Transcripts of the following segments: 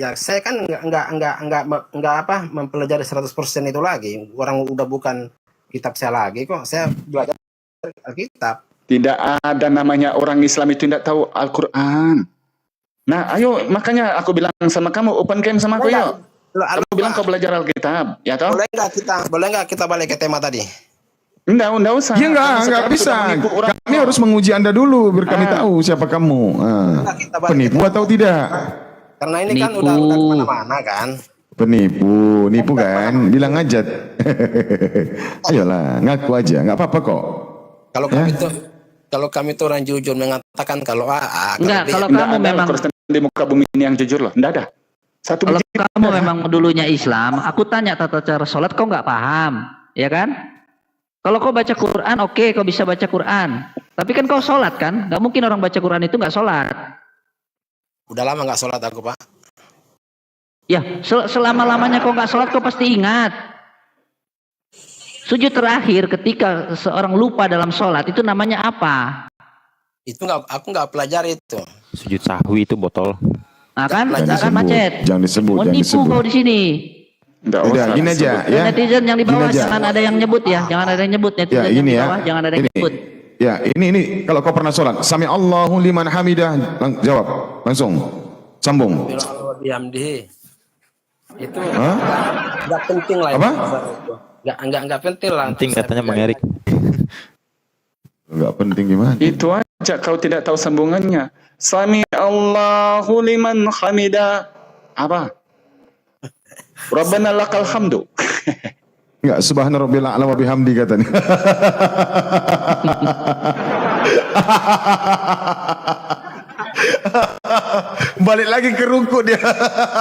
Ya saya kan nggak apa mempelajari 100% itu lagi. Orang udah bukan kitab saya lagi kok. Saya belajar Alkitab. Tidak ada namanya orang Islam itu tidak tahu Al-Quran. Nah, ayo makanya aku bilang sama kamu, open camp sama aku yuk. Kamu bilang kau belajar Alkitab, ya toh? Boleh nggak kita balik ke tema tadi? Enggak usah. Ya enggak bisa. Kami harus menguji Anda dulu biar kami tahu siapa kamu. Penipu atau tidak? Karena ini kan udah kemana-mana kan. Nipu kan? Bilang aja. Ayolah, ngaku aja, nggak apa-apa kok. Kalau kami tuh orang jujur mengatakan kalau kalau kamu memang Kristen di muka bumi ini yang jujur loh, enggak ada. Kalau kamu memang dulunya Islam, aku tanya tata cara sholat kau nggak paham, ya kan? Kalau kau baca Quran, oke, kau bisa baca Quran. Tapi kan kau sholat kan? Nggak mungkin orang baca Quran itu nggak sholat. Udah lama nggak sholat aku, Pak. Ya, selama-lamanya kau nggak sholat, kau pasti ingat. Sujud terakhir ketika seorang lupa dalam sholat, itu namanya apa? Itu aku nggak pelajari itu. Sujud sahwi itu botol. Nah kan, Macet. Jangan disebut. Mau nipu kau di sini. Udah, gini aja ya. Netizen yang di bawah jangan ada yang nyebut ya, jangan ada yang nyebut netizen yang di bawah, jangan ada yang nyebut. Ya, ini kalau kau pernah sholat, Sami Allahu liman hamidah, jawab langsung, sambung. Itu nggak penting lah. Apa? Nggak penting lah. Penting katanya Bang Erik. Nggak penting gimana? Itu aja kau tidak tahu sambungannya. Sami Allahu liman hamidah. Apa? Rabbana lakal hamdu. Enggak, subhana rabbil a'la wa bihamdi katanya. Balik lagi ke ruku dia.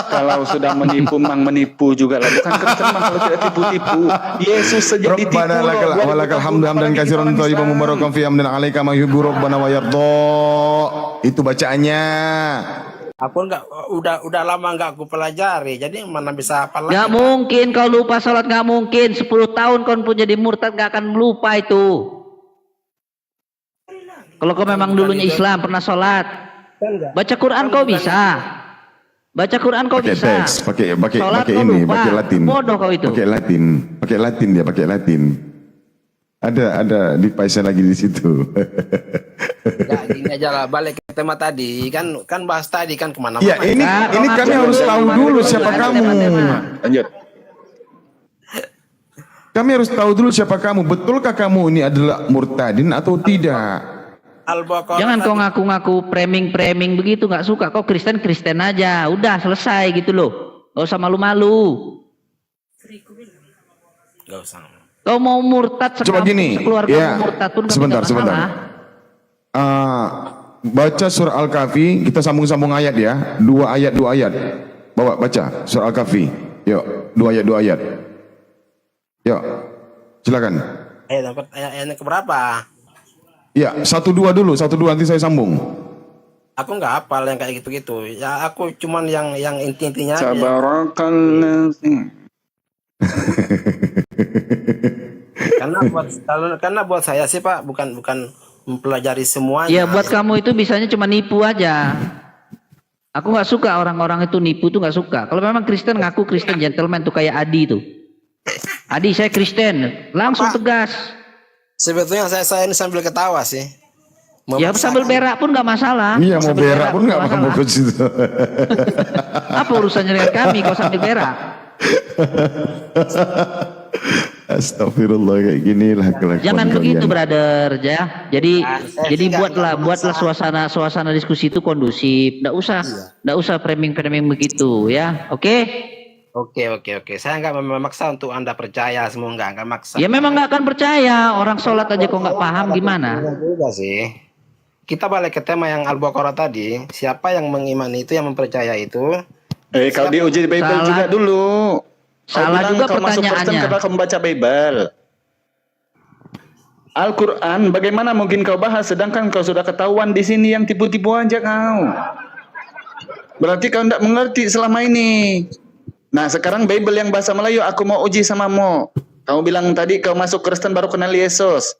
Kalau sudah menipu mang menipu juga lah. Bukan Kristen mang kalau tidak tipu-tipu. Yesus saja ditipu. Rabbana lakal hamdu hamdan katsiran thayyiban mubarakan fi hamdan 'alaika ma yuhibbu rabbana wa yarda. Itu bacaannya. Aku udah lama nggak aku pelajari, jadi mana bisa hafal lagi. Nggak mungkin kau lupa sholat, nggak mungkin. 10 tahun kau pun jadi murtad, nggak akan lupa itu. Kalau kau memang dulunya Islam, pernah sholat, baca Quran kau bisa. Baca Quran kau bisa. Pakai ini, pakai Latin. Bodoh kau itu. Pakai Latin. Ada di Paisan lagi di situ. Ya, gini aja lah, balik ke tema tadi kan bahas tadi kan kemana-mana. Ya ini kami harus tahu dulu siapa kamu. Lanjut. Kami harus tahu dulu siapa kamu. Betulkah kamu ini adalah murtadin atau tidak? Jangan kau ngaku-ngaku framing begitu, nggak suka. Kau Kristen aja, udah selesai gitu loh. Gak usah malu-malu. Gak usah. Kau mau murtad coba gini, ya, murtad pun sebentar. Baca surah Al-Kahfi, kita sambung-sambung ayat ya. Dua ayat. Baca surah Al-Kahfi. Yuk, dua ayat. Yuk, silakan. Ayatnya keberapa? Ya, 1-2 dulu, 1-2 nanti saya sambung. Aku nggak hafal yang kayak gitu. Ya aku cuman yang intinya. Tabarakalladzi. Karena buat saya sih Pak bukan mempelajari semuanya. Ya buat kamu itu bisanya cuma nipu aja. Aku nggak suka orang-orang itu nipu tuh, nggak suka. Kalau memang Kristen ngaku Kristen gentleman tuh kayak Adi tuh. Adi saya Kristen, langsung tegas. Sebetulnya saya ini sambil ketawa sih. Ya sambil berak pun nggak masalah. Iya mau berak pun nggak apa-apa ke situ. Apa urusannya dengan kami kalau sambil berak? Astagfirullah, kayak ginilah kelakuan. Jangan begitu brother ya. Jadi buatlah suasana diskusi itu kondusif. Nggak usah framing begitu ya. Oke. Saya nggak memaksa untuk Anda percaya semua, nggak maksa. Ya memang nggak akan percaya. Orang sholat aja kok nggak paham gimana? Juga sih. Kita balik ke tema yang Al-Baqarah tadi. Siapa yang mengimani itu, yang mempercaya itu? Kalau diuji Bible juga dulu. Salah juga pertanyaannya. Karena kamu baca Bible. Al-Quran, bagaimana mungkin kau bahas sedangkan kau sudah ketahuan di sini yang tipu-tipu aja kau. Berarti kau tidak mengerti selama ini. Nah sekarang Bible yang bahasa Melayu aku mau uji samamu. Kamu bilang tadi kau masuk Kristen baru kenal Yesus.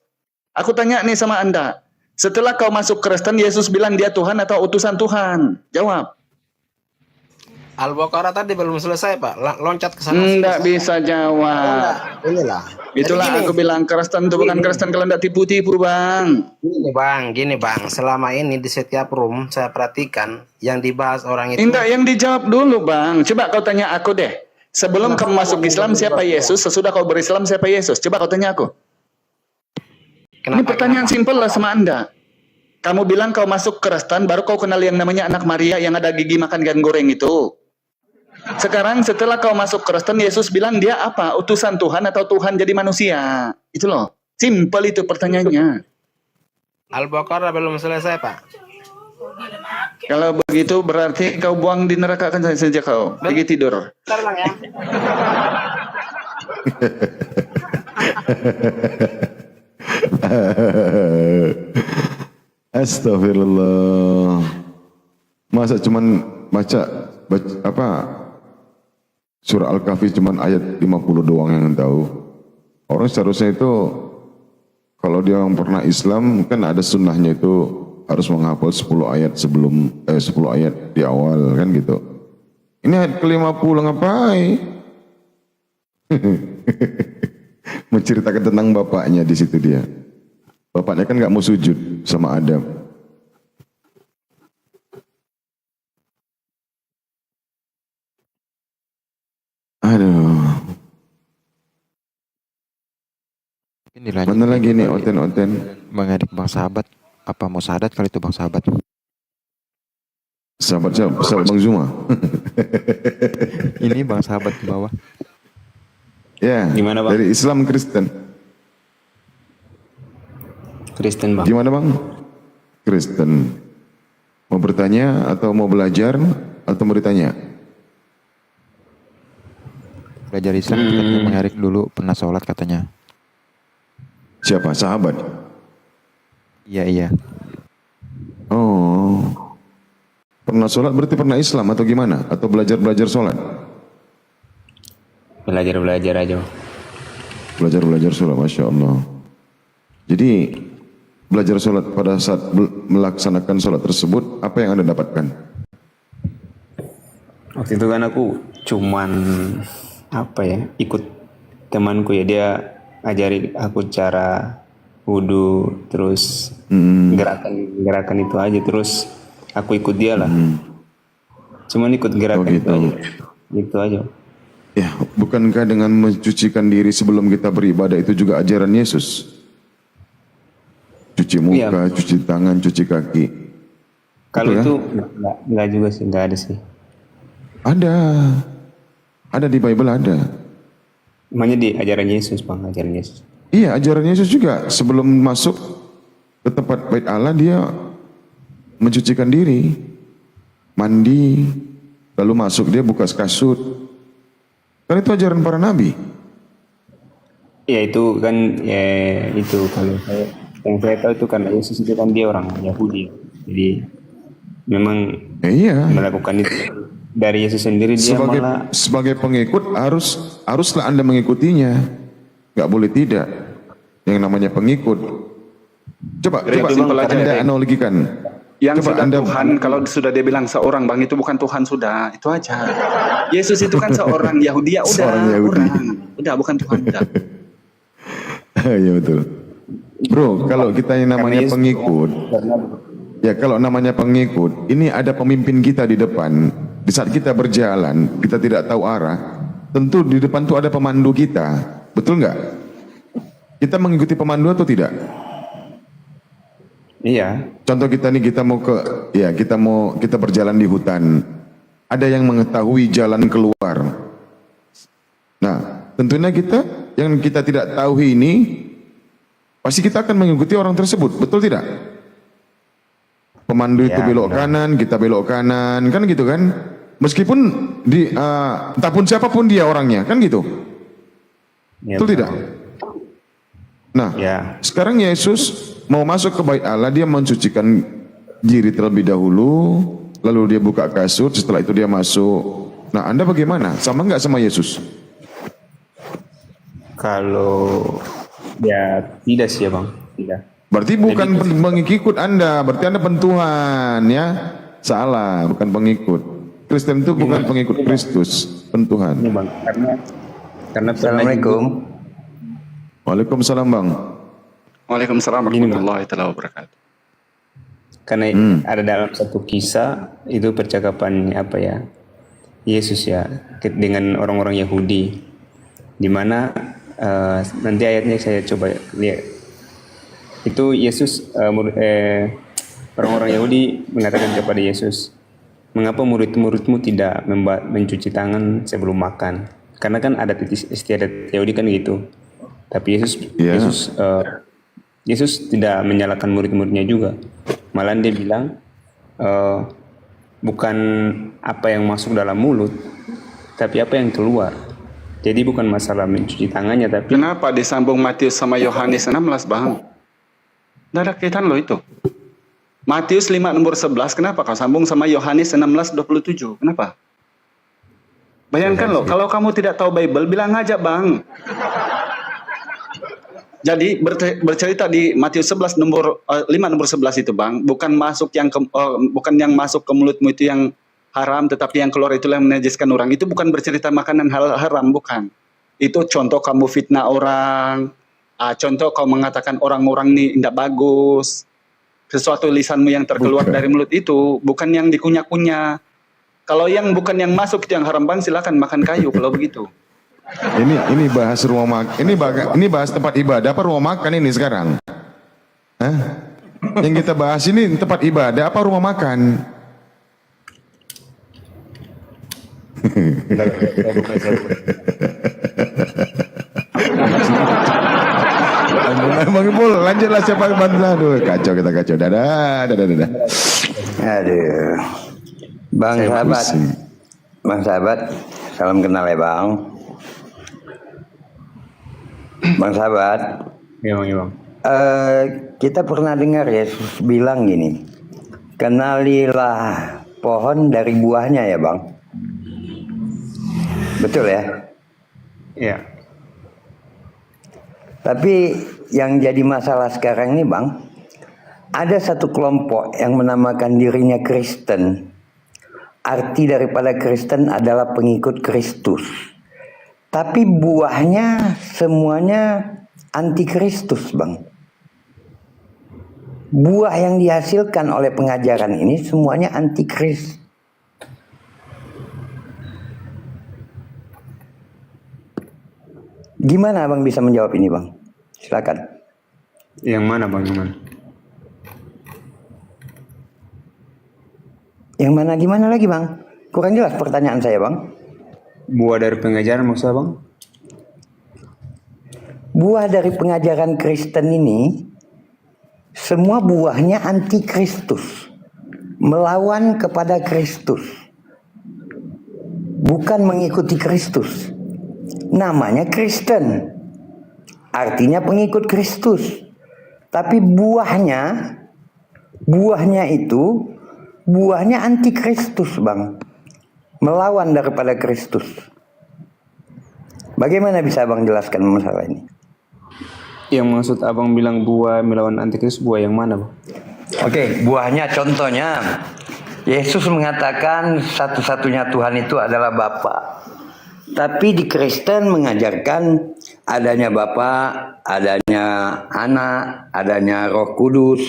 Aku tanya nih sama Anda. Setelah kau masuk Kristen, Yesus bilang dia Tuhan atau utusan Tuhan? Jawab. Al-Baqarah tadi belum selesai, Pak. Loncat ke sana. Enggak bisa jawab. Inilah. Itulah Jadi gini, aku bilang Kristen itu bukan Kristen kalau enggak tipu-tipu, Bang. gini bang. Selama ini di setiap room saya perhatikan yang dibahas orang itu. Enggak, yang dijawab dulu, Bang. Coba kau tanya aku deh. Sebelum kamu masuk Islam siapa Yesus? Sesudah kau berislam siapa Yesus? Coba kau tanya aku. Ini pertanyaan simpel lah sama Anda. Kamu bilang kau masuk Kristen, baru kau kenal yang namanya anak Maria yang ada gigi makan ikan goreng itu. Sekarang setelah kau masuk Kristen, Yesus bilang dia apa? Utusan Tuhan atau Tuhan jadi manusia? Itu loh. Simpel itu pertanyaannya. Al-Baqarah belum selesai, Pak. Kalau begitu berarti kau buang di neraka kan saja kau. Pergi tidur. Bentar bang ya. Astagfirullah. Masa cuman baca apa surah Al-Kahfi cuman ayat 50 doang yang tahu. Orang seharusnya itu kalau dia yang pernah Islam kan ada sunnahnya itu harus menghafal 10 ayat sebelum 10 ayat di awal kan gitu. Ini ayat ke-50 ngapain? Menceritakan tentang bapaknya di situ dia. Bapaknya kan nggak mau sujud sama Adam. Aduh. Ini lanjut Mana lagi nih kali. oten-oten? Mengadik bang sahabat. Apa mau sahadat kali itu bang sahabat? Sahabat siapa? Sahabat Bang Zuma. Ini bang sahabat di bawah. Ya, Gimana, Bang? dari Islam Kristen. Kristen, Bang. Gimana Bang? Kristen. Mau bertanya atau mau belajar atau mau ditanya? Belajar Islam katanya Bang Erik dulu pernah sholat katanya. Siapa? Sahabat? Iya iya. Oh. Pernah sholat berarti pernah Islam atau gimana? Atau belajar-belajar sholat? Belajar-belajar aja. Belajar-belajar sholat, Masya Allah. Jadi, belajar sholat pada saat melaksanakan sholat tersebut, apa yang Anda dapatkan? Waktu itu kan aku cuman ikut temanku ya, dia ajari aku cara wudhu, terus gerakan itu aja, terus aku ikut dia lah. Cuman ikut gerakan itu gitu. aja. Gitu aja. Ya, bukankah dengan mencucikan diri sebelum kita beribadah itu juga ajaran Yesus? Cuci muka, Iya. cuci tangan, cuci kaki. Kalau Betul, itu enggak juga sih, enggak ada sih. Ada. Ada di Bible ada. Namanya di ajaran Yesus, Bang, ajaran Yesus. Iya, ajaran Yesus juga. Sebelum masuk ke tempat bait Allah, dia mencucikan diri. Mandi. Lalu masuk, dia buka kasut. Kan itu ajaran para nabi. Ya itu kan, ya itu kalau yang saya tahu itu karena Yesus itu kan dia orang Yahudi. Jadi memang Iya. melakukan itu dari Yesus sendiri, dia malah Sebagai pengikut haruslah Anda mengikutinya. Nggak boleh tidak. Yang namanya pengikut. Coba simpel aja, Anda Rek. analogikan. Yang Coba sudah Anda Tuhan, kalau sudah dia bilang seorang bang itu bukan Tuhan sudah, itu aja. Yesus itu kan seorang Yahudi, ya udah, Seorang Yahudi. udah bukan Tuhan udah. Iya betul. Bro, kalau kita yang namanya Yesus- pengikut, ya kalau namanya pengikut, ini ada pemimpin kita di depan. Di saat kita berjalan, kita tidak tahu arah. Tentu di depan tuh ada pemandu kita, betul nggak? Kita mengikuti pemandu atau tidak? iya. Contoh kita nih, kita berjalan di hutan. Ada yang mengetahui jalan keluar. Nah, tentunya yang kita tidak tahu ini, pasti kita akan mengikuti orang tersebut, betul tidak? Pemandu itu belok kanan, kita belok kanan, kan gitu kan? Meskipun entah pun siapapun dia orangnya, kan gitu? Ya, Betul tidak? Nah, Ya. sekarang Yesus mau masuk ke bait Allah, dia mencucikan diri terlebih dahulu, lalu dia buka kasut, setelah itu dia masuk. Nah, Anda bagaimana? Sama nggak sama Yesus? Kalau ya tidak sih ya, Bang, tidak. Berarti bukan pengikut Anda, berarti Anda pentuhan ya. Salah, bukan pengikut. Kristen itu bukan pengikut Kristus, Tuhan. Ini Bang, karena Assalamualaikum. Waalaikumsalam Bang. Waalaikumsalam warahmatullahi wabarakatuh. karena ada dalam satu kisah itu percakapan Yesus dengan orang-orang Yahudi, di mana nanti ayatnya saya coba lihat. Itu Yesus orang-orang Yahudi mengatakan kepada Yesus, mengapa murid-muridmu tidak mencuci tangan sebelum makan? Karena kan ada istiadat Yahudi kan gitu. Tapi Yesus tidak menyalahkan murid-muridnya juga. Malah dia bilang bukan apa yang masuk dalam mulut, tapi apa yang keluar. Jadi bukan masalah mencuci tangannya, tapi Kenapa disambung Matius sama Yohanes 16, Bang? Tidak ada kaitan loh itu. Matius 5 nomor 11, kenapa kau sambung sama Yohanes 16:27? Kenapa? Bayangkan loh, kalau kamu tidak tahu Bible, bilang aja Bang. Jadi bercerita di Matius 11 nomor 5 nomor 11 itu Bang, bukan yang masuk ke mulutmu itu yang haram, tetapi yang keluar itulah yang menajiskan orang. Itu bukan bercerita makanan hal haram, bukan. Itu contoh kamu fitnah orang, contoh kau mengatakan orang-orang ini tidak bagus. Sesuatu lisanmu yang terkeluar dari mulut itu bukan yang dikunyah-kunyah. Kalau yang bukan yang masuk itu yang haram Bang, silakan makan kayu kalau begitu. Ini bahas rumah makan. Ini bahas tempat ibadah apa rumah makan ini sekarang? Hah? Yang kita bahas ini tempat ibadah apa rumah makan? Bang Ipul, lanjutlah siapa bantu. Aduh, kacau. Dadah. Aduh. Bang sahabat, salam kenal ya Bang. Bang sahabat, ya Bang. kita pernah dengar Yesus bilang gini, kenalilah pohon dari buahnya ya Bang. Betul ya? Iya. Tapi yang jadi masalah sekarang ini Bang, ada satu kelompok yang menamakan dirinya Kristen. Arti daripada Kristen adalah pengikut Kristus. Tapi buahnya semuanya anti-Kristus Bang. Buah yang dihasilkan oleh pengajaran ini semuanya anti-Kristus. Gimana Abang bisa menjawab ini Bang? Silakan. Yang mana Bang? Yang mana gimana lagi Bang? Kurang jelas pertanyaan saya Bang. Buah dari pengajaran maksudnya Bang? Buah dari pengajaran Kristen ini semua buahnya anti Kristus, melawan kepada Kristus, bukan mengikuti Kristus. Namanya Kristen, artinya pengikut Kristus. Tapi buahnya itu buahnya anti Kristus Bang, melawan daripada Kristus. Bagaimana bisa Abang jelaskan masalah ini? Yang maksud Abang bilang buah melawan antikristus, buah yang mana Bang? Oke, buahnya contohnya Yesus mengatakan satu-satunya Tuhan itu adalah Bapa. Tapi di Kristen mengajarkan adanya Bapa, adanya Anak, adanya Roh Kudus,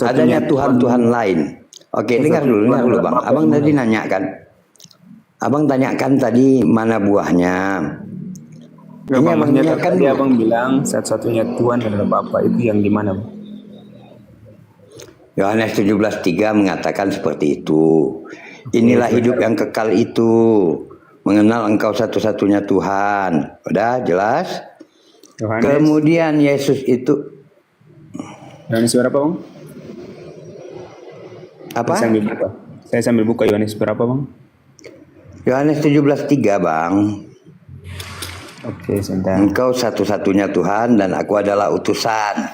adanya Tuhan-Tuhan lain. Oke, dengar dulu Bang. Abang tadi nanya kan? Abang tanyakan tadi mana buahnya? Ini Abang tanyakan dulu. Abang bilang satu-satunya Tuhan adalah Bapa, itu yang di mana Bang? Yohanes 17:3 mengatakan seperti itu. Inilah hidup yang kekal itu, mengenal Engkau satu-satunya Tuhan. Udah jelas? Yohanes. Kemudian Yesus itu Yohanes berapa Bang? apa? Saya sambil buka Yohanes berapa Bang? Yohanes 17:3 Bang. Oke, sebentar. Engkau satu-satunya Tuhan dan aku adalah utusan.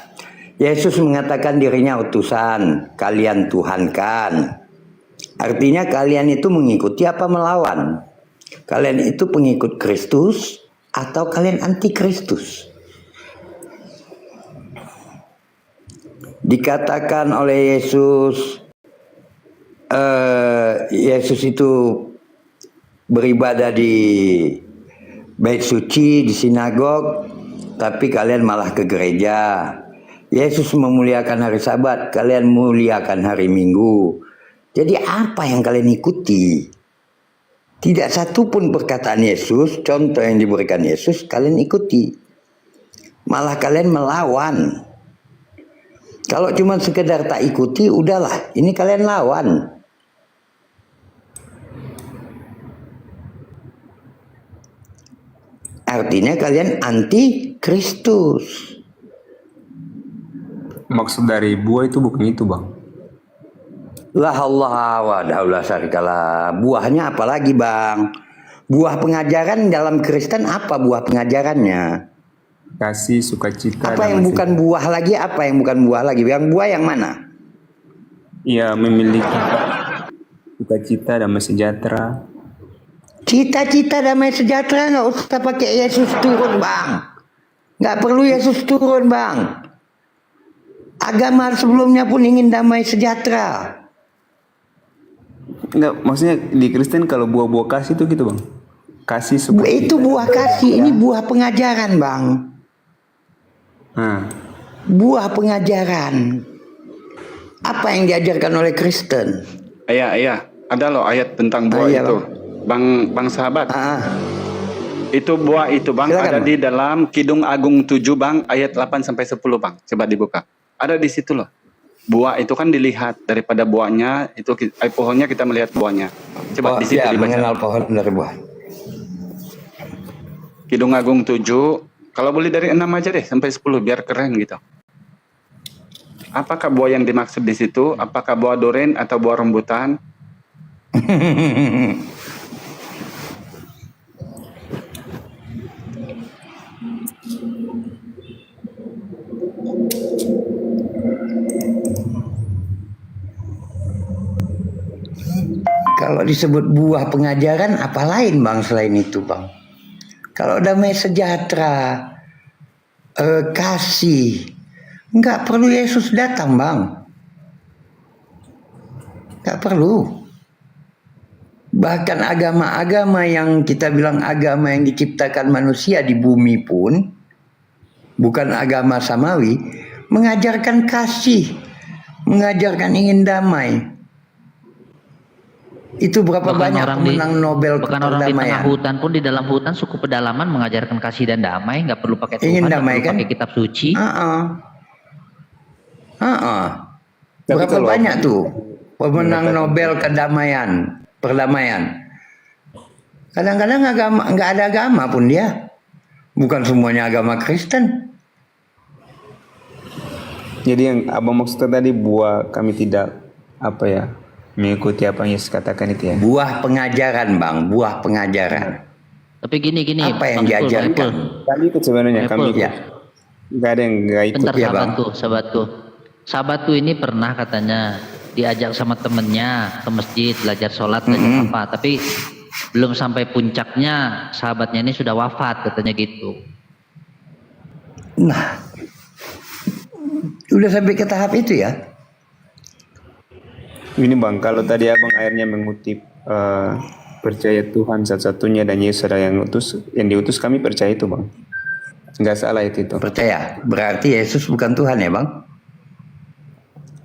Yesus mengatakan dirinya utusan, kalian Tuhankan. Artinya kalian itu mengikuti apa melawan? Kalian itu pengikut Kristus atau kalian anti Kristus? Dikatakan oleh Yesus, Yesus itu beribadah di bait suci, di sinagog, tapi kalian malah ke gereja. Yesus memuliakan hari Sabat, kalian muliakan hari Minggu. Jadi apa yang kalian ikuti? Tidak satu pun perkataan Yesus, contoh yang diberikan Yesus, kalian ikuti. Malah kalian melawan. Kalau cuma sekedar tak ikuti, udahlah, ini kalian lawan. Artinya kalian anti Kristus. Maksud dari buah itu bukan itu, Bang. La Allah wa daulah syarikalah. Buahnya apa lagi, Bang? Buah pengajaran dalam Kristen apa buah pengajarannya? Kasih, sukacita. Apa yang bukan buah lagi? Apa yang bukan buah lagi? Yang buah yang mana? Iya, memiliki sukacita, damai sejahtera. Cita-cita damai sejahtera nggak usah pakai Yesus turun, Bang. Nggak perlu Yesus turun, Bang. Agama sebelumnya pun ingin damai sejahtera. Enggak, maksudnya di Kristen kalau buah-buah kasih itu gitu, Bang. Kasih, sukacita. Itu buah kasih, ini buah pengajaran, Bang. Buah pengajaran. Apa yang diajarkan oleh Kristen? Iya, ada loh ayat tentang buah iya, itu. Bang sahabat. Itu buah itu, Bang, Silakan, ada Bang. di dalam Kidung Agung 7, Bang, ayat 8 sampai 10, Bang. Coba dibuka. Ada di situ loh. Buah itu kan dilihat daripada buahnya, itu pohonnya kita melihat buahnya. Coba di situ ya, dibaca. mengenal pohon dari buah. Kidung Agung 7, kalau boleh dari 6 aja deh sampai 10 biar keren gitu. Apakah buah yang dimaksud di situ? Apakah buah duren atau buah rambutan? Kalau disebut buah pengajaran, apa lain, Bang, selain itu, Bang? Kalau damai sejahtera, kasih, nggak perlu Yesus datang, Bang. Nggak perlu. Bahkan agama-agama yang kita bilang agama yang diciptakan manusia di bumi pun, bukan agama samawi, mengajarkan kasih, mengajarkan ingin damai. Itu berapa banyak pemenang Nobel bahkan orang di tengah perdamaian. hutan pun, di dalam hutan suku pedalaman mengajarkan kasih dan damai, nggak perlu pakai Tuhan, Ingin nggak damai, perlu kan? pakai kitab suci. Berapa kalau banyak tuh pemenang Nobel perdamaian. Kadang-kadang agama nggak ada agama pun dia. Bukan semuanya agama Kristen. Jadi yang Abang maksudnya tadi buah kami tidak mengikuti apa yang Yesus katakan itu ya. Buah pengajaran, Bang, buah pengajaran. Tapi gini, Apa yang Bang Ipul, diajarkan? Kami ikut sebenarnya, Ipul. kami ikut. Ya. Gak ada yang gak ikut. Bentar, ya, Bang. sahabatku ini pernah katanya diajak sama temennya ke masjid belajar sholat, belajar apa, tapi belum sampai puncaknya sahabatnya ini sudah wafat katanya gitu. Nah, udah sampai ke tahap itu ya? Ini Bang, kalau tadi Abang akhirnya mengutip percaya Tuhan satu-satunya dan Yesus adalah yang diutus, kami percaya itu, Bang. Nggak salah itu. Percaya. Berarti Yesus bukan Tuhan ya, Bang?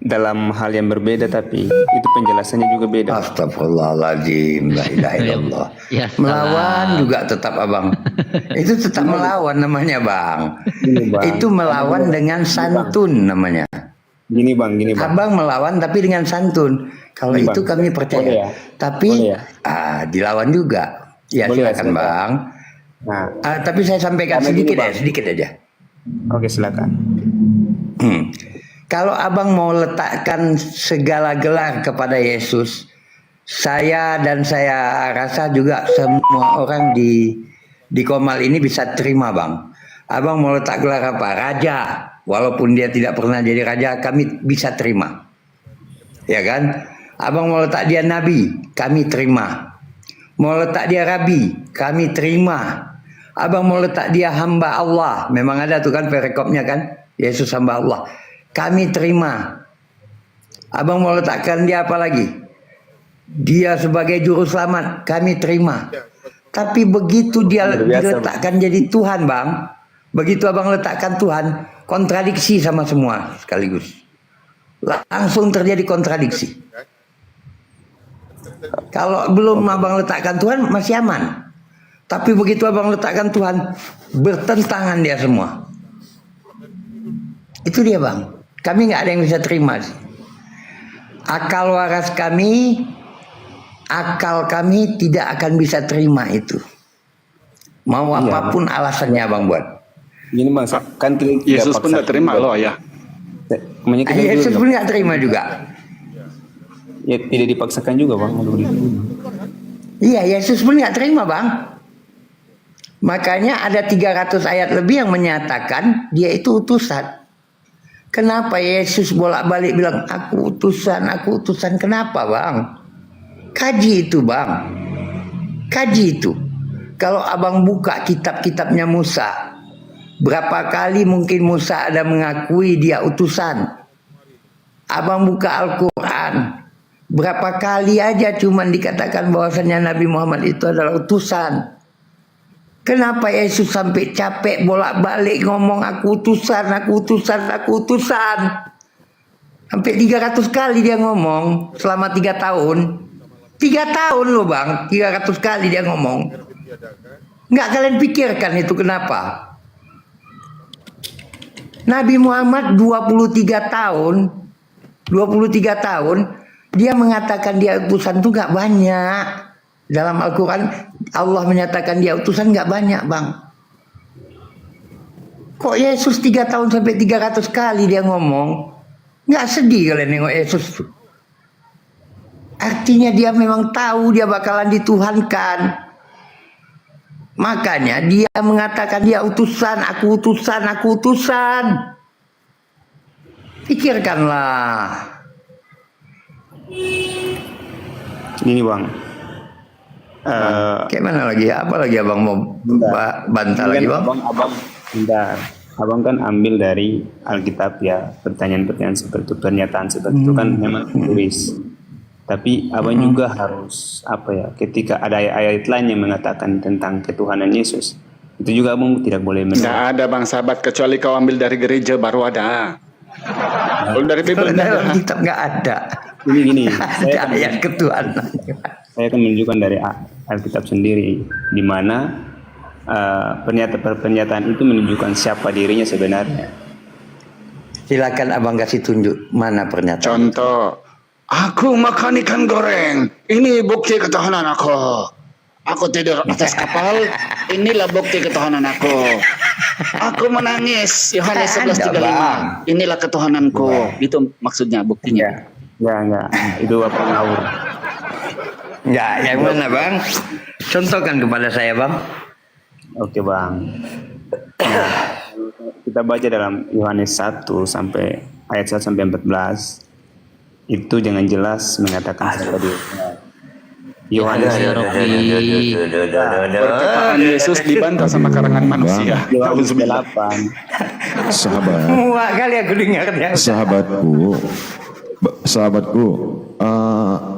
Dalam hal yang berbeda, tapi itu penjelasannya juga beda. Astagfirullahaladzim, la ilaha illallah. Ya, Melawan juga tetap, Abang. Itu tetap melawan namanya, Bang. Gini, Bang. Itu melawan dengan santun namanya. Gini Bang. Abang melawan tapi dengan santun. Kalau Gini, itu Bang. kami percaya. Boleh ya? Tapi Boleh ya? Dilawan juga. Ya, Boleh ya, silakan, silakan. Bang. Nah, Tapi saya sampaikan Karena sedikit gini, ya, Bang. sedikit aja. oke silakan. Kalau Abang mau letakkan segala gelar kepada Yesus, saya rasa juga semua orang di Komal ini bisa terima, Bang. Abang mau letak gelar apa? Raja. Walaupun dia tidak pernah jadi raja, kami bisa terima. Ya kan? Abang mau letak dia nabi, kami terima. Mau letak dia rabi, kami terima. Abang mau letak dia hamba Allah, memang ada tuh kan perekopnya kan, Yesus hamba Allah, kami terima. Abang mau letakkan dia apa lagi? Dia sebagai juru selamat, kami terima. Tapi begitu dia Luar biasa, diletakkan jadi Tuhan, Bang. Begitu abang letakkan Tuhan, kontradiksi sama semua sekaligus. Langsung terjadi kontradiksi. Kalau belum abang letakkan Tuhan, masih aman. Tapi begitu abang letakkan Tuhan, bertentangan dia semua. Itu dia, Bang. Kami nggak ada yang bisa terima. Akal waras kami, akal kami tidak akan bisa terima itu. Mau apapun alasannya abang buat. Gini bang, kan tidak Yesus pun nggak terima loh ya. Yesus pun nggak terima juga. Ya tidak dipaksakan juga bang. Iya, Yesus pun nggak terima, Bang. Makanya ada 300 ayat lebih yang menyatakan dia itu utusan. Kenapa Yesus bolak-balik bilang aku utusan, aku utusan? Kenapa, Bang? Kaji itu, Bang. Kaji itu. Kalau abang buka kitab-kitabnya Musa, berapa kali mungkin Musa ada mengakui dia utusan? Abang buka Al-Quran, berapa kali aja cuman dikatakan bahwasannya Nabi Muhammad itu adalah utusan. Kenapa Yesus sampai capek bolak-balik ngomong aku utusan, aku utusan, aku utusan? Sampai 300 kali dia ngomong selama 3 tahun. 3 tahun loh, Bang, 300 kali dia ngomong. Nggak kalian pikirkan itu kenapa? Nabi Muhammad 23 tahun, dia mengatakan dia utusan itu nggak banyak. Dalam Al-Quran Allah menyatakan dia utusan nggak banyak, Bang. Kok Yesus 3 tahun sampai 300 kali dia ngomong? Nggak sedih kalian nengok Yesus tuh. Artinya dia memang tahu dia bakalan dituhankan. Makanya dia mengatakan dia utusan, aku utusan, aku utusan. Pikirkanlah. Ini bang. Kayak mana lagi? Apa lagi abang mau bantah lagi, Bang? Bentar. Abang kan ambil dari Alkitab ya, pertanyaan-pertanyaan seperti itu, pernyataan seperti itu kan memang tulis. Tapi abang juga harus apa ya? Ketika ada ayat-ayat lain yang mengatakan tentang ketuhanan Yesus, itu juga abang tidak boleh menolak. Nggak ada bang sahabat kecuali kau ambil dari gereja baru ada. Kalau dari Bible nggak ada. Dalam kitab nggak ada. Gini. Ada ayat ketuhanan. Saya akan menunjukkan dari Alkitab sendiri, di mana pernyataan itu menunjukkan siapa dirinya sebenarnya. Silakan abang kasih tunjuk mana pernyataan. Contoh, aku makan ikan goreng. Ini bukti ketuhanan aku. Aku tidur atas kapal. Inilah bukti ketuhanan aku. Aku menangis. Yohanes 11:35. Inilah ketuhananku. Itu maksudnya buktinya. Enggak. Itu apa ngawur. Ya, yang mana, Bang? Contohkan kepada saya, Bang. Oke, Bang. Nah, kita baca dalam Yohanes 1 sampai ayat 1 sampai 14. Itu jangan jelas mengatakan siapa dia. Yohanes Perkataan Yesus dibantah sama karangan manusia. Yohanes 8. Muak kali aku dengarnya. Sahabatku,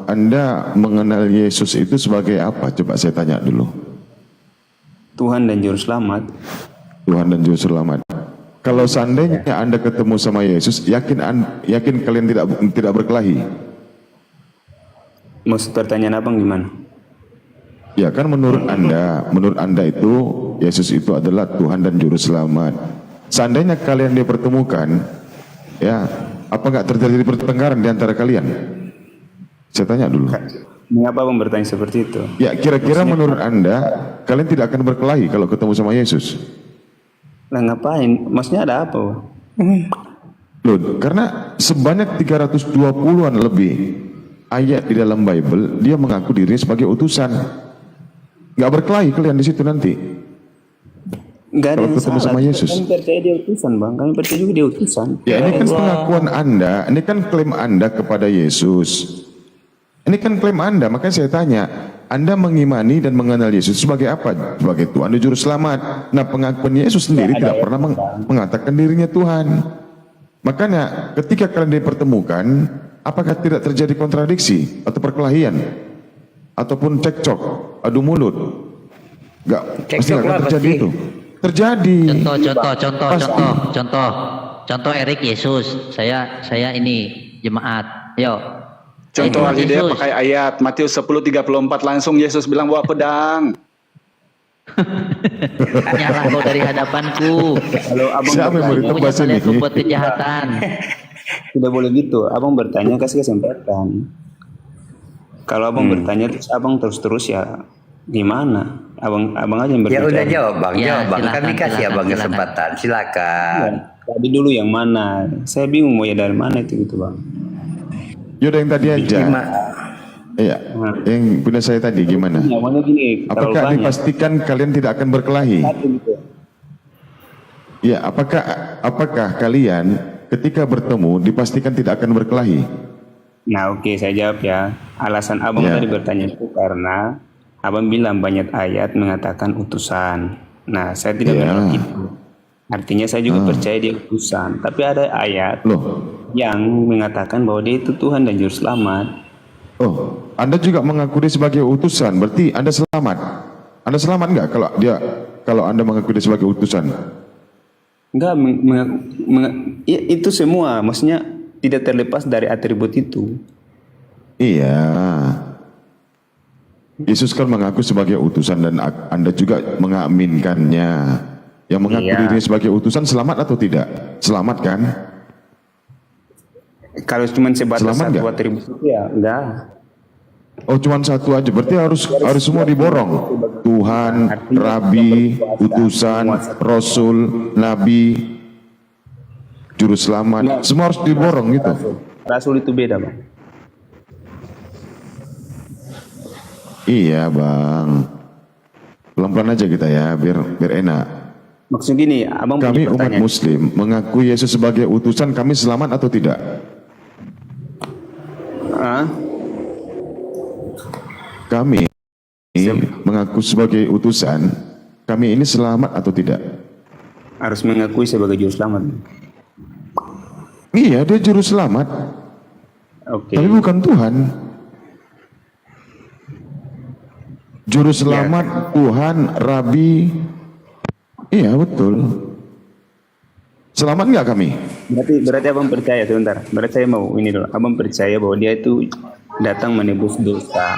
Anda mengenal Yesus itu sebagai apa? Coba saya tanya dulu. Tuhan dan Juru Selamat. Tuhan dan Juru Selamat. Kalau seandainya Anda ketemu sama Yesus, yakin kalian tidak berkelahi? Maksud pertanyaan abang gimana? Ya kan menurut Anda itu Yesus itu adalah Tuhan dan Juru Selamat. Seandainya kalian dipertemukan, ya apa nggak terjadi pertengkaran di antara kalian? Saya tanya dulu. Mengapa abang bertanya seperti itu? Ya kira-kira menurut Anda kalian tidak akan berkelahi kalau ketemu sama Yesus? Nah ngapain? Maksudnya ada apa? Loh, karena sebanyak 320-an lebih ayat di dalam Bible dia mengaku dirinya sebagai utusan. Nggak berkelahi kalian di situ nanti. Nggak ada kalau yang ketemu salah. sama Yesus. Kami percaya dia utusan, Bang. Kami percaya juga dia utusan. Ya ini kan pengakuan Anda, ini kan klaim Anda kepada Yesus. Ini kan klaim Anda, makanya saya tanya, Anda mengimani dan mengenal Yesus sebagai apa? Sebagai Tuhan dan Juru Selamat. Nah pengakuan Yesus sendiri tidak pernah mengatakan dirinya Tuhan. Makanya ketika kalian dipertemukan, apakah tidak terjadi kontradiksi atau perkelahian ataupun cekcok, adu mulut? Enggak, pasti Cekcok akan lah, terjadi pasti. itu. Terjadi. Contoh Erik Yesus. Saya ini jemaat. Yo. Contoh aja dia Yesus. pakai ayat Matius 10:34 langsung Yesus bilang bawa pedang. Nyala kau dari hadapanku. Kalau abang Siapa yang mau bertanya, ditebas ini? Kalian berbuat kejahatan. tidak boleh gitu. Abang bertanya kasih kesempatan. Kalau abang bertanya terus abang terus ya gimana? Abang aja yang Ya berbicara. udah jawab bang, Ya, jawab bang. silakan, Kami kasih silakan, abang silakan. kesempatan. Silakan. Ya, tadi dulu yang mana? Saya bingung mau ya dari mana itu gitu bang. Yaudah yang tadi aja. Iya, yang punya saya tadi gimana? Ya, maunya gini. terlalu Apakah banyak. dipastikan kalian tidak akan berkelahi? Satu gitu. Ya, apakah kalian ketika bertemu dipastikan tidak akan berkelahi? Nah oke saya jawab ya. Alasan abang Ya. tadi bertanya itu karena abang bilang banyak ayat mengatakan utusan. Nah saya tidak Ya. menolak itu. Artinya saya juga percaya dia utusan. Tapi ada ayat Loh, yang mengatakan bahwa dia itu Tuhan dan Juru Selamat. oh, Anda juga mengaku dia sebagai utusan, berarti Anda selamat. Anda selamat nggak kalau Anda mengaku dia sebagai utusan? Enggak, ya, itu semua. Maksudnya tidak terlepas dari atribut itu. Iya. Yesus kan mengaku sebagai utusan dan Anda juga mengaminkannya. Yang mengaku Iya. dirinya sebagai utusan selamat atau tidak? Selamat kan? Kalau cuma sebatas Selamat satu nggak? atribut itu ya enggak. Oh, cuman satu aja. Berarti harus semua diborong. Tuhan, Rabi, utusan, Rasul, Nabi, Juru Selamat. Semua harus diborong gitu. Rasul itu beda bang. Iya, Bang. Pelan-pelan aja kita ya, biar enak. Maksud gini, abang Kami punya umat pertanyaan. Muslim mengaku Yesus sebagai utusan, kami selamat atau tidak? Hah? Kami mengaku sebagai utusan, kami ini selamat atau tidak? Harus mengakui sebagai Juru Selamat. Iya, dia juru selamat, Oke. tapi bukan Tuhan. Juru selamat, Tuhan, Rabi. Iya, betul. Selamat nggak kami? Berarti abang percaya sebentar. Berarti saya mau ini dulu. Abang percaya bahwa dia itu datang menebus dosa.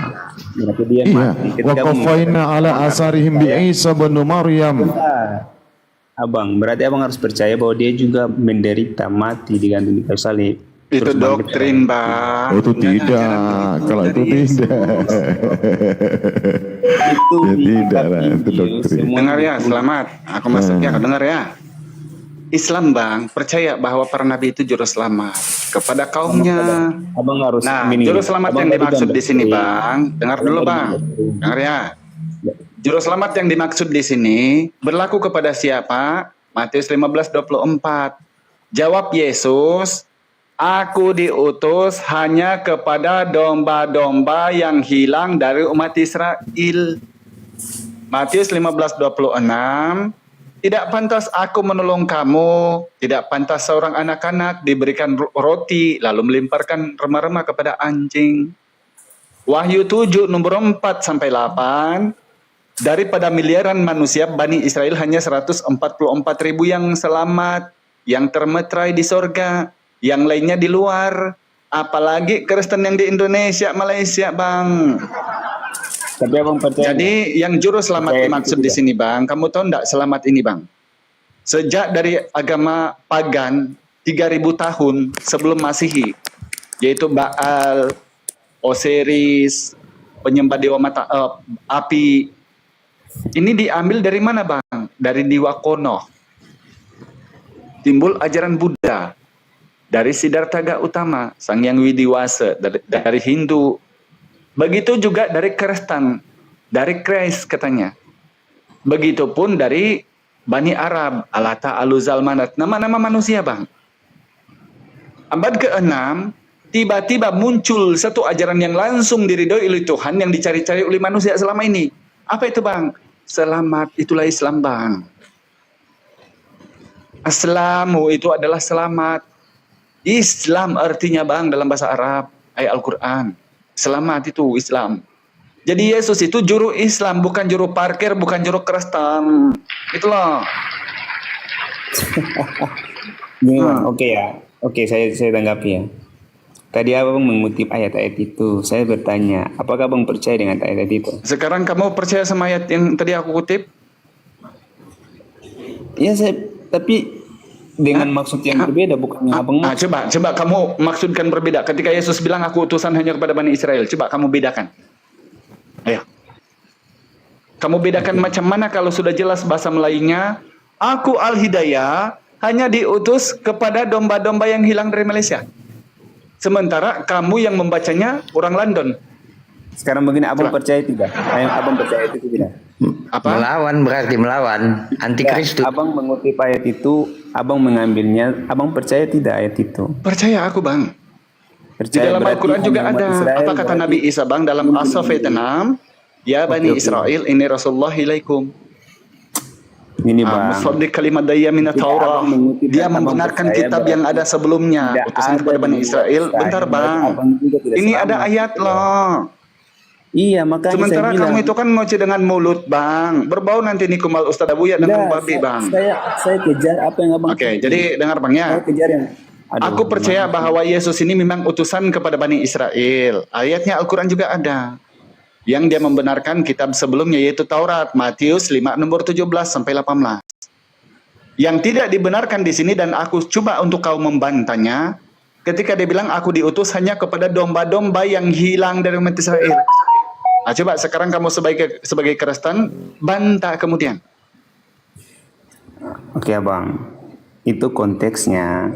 Berarti dia Iya. mati. Wa qafaina ala asarihim bi Isa bin Maryam. Abang, berarti abang harus percaya bahwa dia juga menderita mati digantung di kayu salib. Itu Terus bangkit doktrin, Bang. Oh, itu tidak. Kalau itu tidak. Itu Ya, di tidak kitab lah, itu Injil, doktrin. semua Dengar ya, selamat. Aku masuknya, kau dengar ya. Islam, Bang, percaya bahwa para nabi itu juru selamat kepada kaumnya. abang harus Nah, gini. juru selamat Abang yang tadi dimaksud bilang di sini, doktrin. Bang. Dengar dulu, Bang. Dengar ya. Juru selamat yang dimaksud di sini berlaku kepada siapa? Matius 15:24. Jawab Yesus, "Aku diutus hanya kepada domba-domba yang hilang dari umat Israel." Matius 15:26. Tidak pantas aku menolong kamu, tidak pantas seorang anak-anak diberikan roti lalu melemparkan remah-remah kepada anjing. Wahyu 7 nomor 4 sampai 8. Daripada miliaran manusia, Bani Israel hanya 144.000 yang selamat, yang termetrai di sorga, yang lainnya di luar. Apalagi Kristen yang di Indonesia, Malaysia, Bang. Tapi abang percaya. Jadi yang juru selamat Percaya dimaksud itu di tidak? sini, Bang. Kamu tahu enggak selamat ini, Bang? Sejak dari agama pagan 3000 tahun sebelum Masehi, yaitu Baal, Osiris, penyembah dewa mata api. Ini diambil dari mana, Bang? Dari Dewa Konoh. Timbul ajaran Buddha dari Siddhartha Gautama, Sang Hyang Widiwasa dari Hindu. Begitu juga dari Kristen, dari Christ katanya. Begitupun dari Bani Arab, Alata, Aluzalmanat, nama-nama manusia, Bang. Abad ke-6, tiba-tiba muncul satu ajaran yang langsung diridhoi oleh Tuhan yang dicari-cari oleh manusia selama ini. Apa itu, Bang? Selamat, itulah Islam, Bang. Aslamu itu adalah selamat. Islam artinya bang dalam bahasa Arab, ayat Al-Quran. Selamat itu Islam. Jadi Yesus itu juru Islam, bukan juru parkir, bukan juru Kristen. Itulah. Gini, Bang. Oke ya. Oke, saya tanggapi ya. Tadi abang mengutip ayat-ayat itu. Saya bertanya, apakah abang percaya dengan ayat-ayat itu? Sekarang kamu percaya sama ayat yang tadi aku kutip? Ya, tapi dengan maksud yang berbeda, bukan yang abang maksud. Coba kamu maksudkan berbeda. Ketika Yesus bilang aku utusan hanya kepada Bani Israel, coba kamu bedakan. Ayo. Kamu bedakan macam mana kalau sudah jelas bahasa Melayunya, aku Al-Hidayah hanya diutus kepada domba-domba yang hilang dari Malaysia. Sementara kamu yang membacanya orang London. Sekarang begini, abang percaya tidak? Abang percaya itu tidak? Apa? Melawan berarti melawan antikristus. Abang mengutip ayat itu, abang mengambilnya, abang percaya tidak ayat itu? Percaya aku bang. Di Percaya dalam berarti Al-Quran juga hanya umat ada. Israel Apa kata berarti- Nabi Isa bang dalam As-Saffat 6? Ya Bani Oke. Israel, ini Rasulullah ilaikum. Ini bang. Musaddiq kalimat daya minat Tidak, Taurah. abang mengutip Dia dan abang membenarkan percaya kitab berarti yang ada sebelumnya. tidak Utusan ada kepada Bani di Israel. Palestina. Bentar Berarti bang. abang juga tidak Ini selamat. ada ayat loh. Iya, makanya Sementara saya bilang. kamu itu kan ngoce dengan mulut bang. Berbau nanti ini kumal Ustaz Abuya dengan babi bang. Saya kejar apa yang abang. Oke, jadi dengar bang ya. Saya kejar yang. Aduh, Aku percaya gimana? bahwa Yesus ini memang utusan kepada Bani Israel. Ayatnya Al-Quran juga ada. Yang dia membenarkan kitab sebelumnya yaitu Taurat, Matius 5 nomor 17 sampai 18. Yang tidak dibenarkan di sini dan aku coba untuk kau membantahnya ketika dia bilang aku diutus hanya kepada domba-domba yang hilang dari umat Israel. Nah, coba sekarang kamu sebagai Kristen bantah kemudian. Oke abang, itu konteksnya.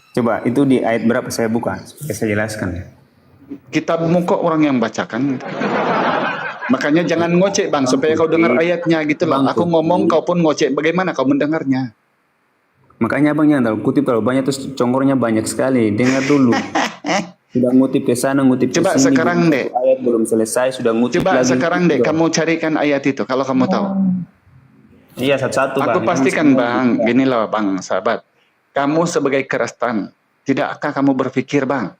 Coba itu di ayat berapa saya buka? Supaya saya jelaskan ya. Kitabmu kok orang yang bacakan. Makanya jangan ngocek bang, supaya kau dengar ayatnya gitu loh. Aku ngomong kau pun ngocek, bagaimana kau mendengarnya? Makanya abang jangan terlalu kutip terlalu banyak, terus congornya banyak sekali. Dengar dulu. Sudah ngutip ke sana, ngutip ke Coba sini. sekarang deh. Ayat belum selesai, sudah ngutip Coba lagi. sekarang deh, kamu carikan ayat itu kalau kamu tahu. Iya, satu-satu bang. Aku pastikan bang, gini loh bang, sahabat. Kamu sebagai Kristen, tidakkah kamu berpikir bang,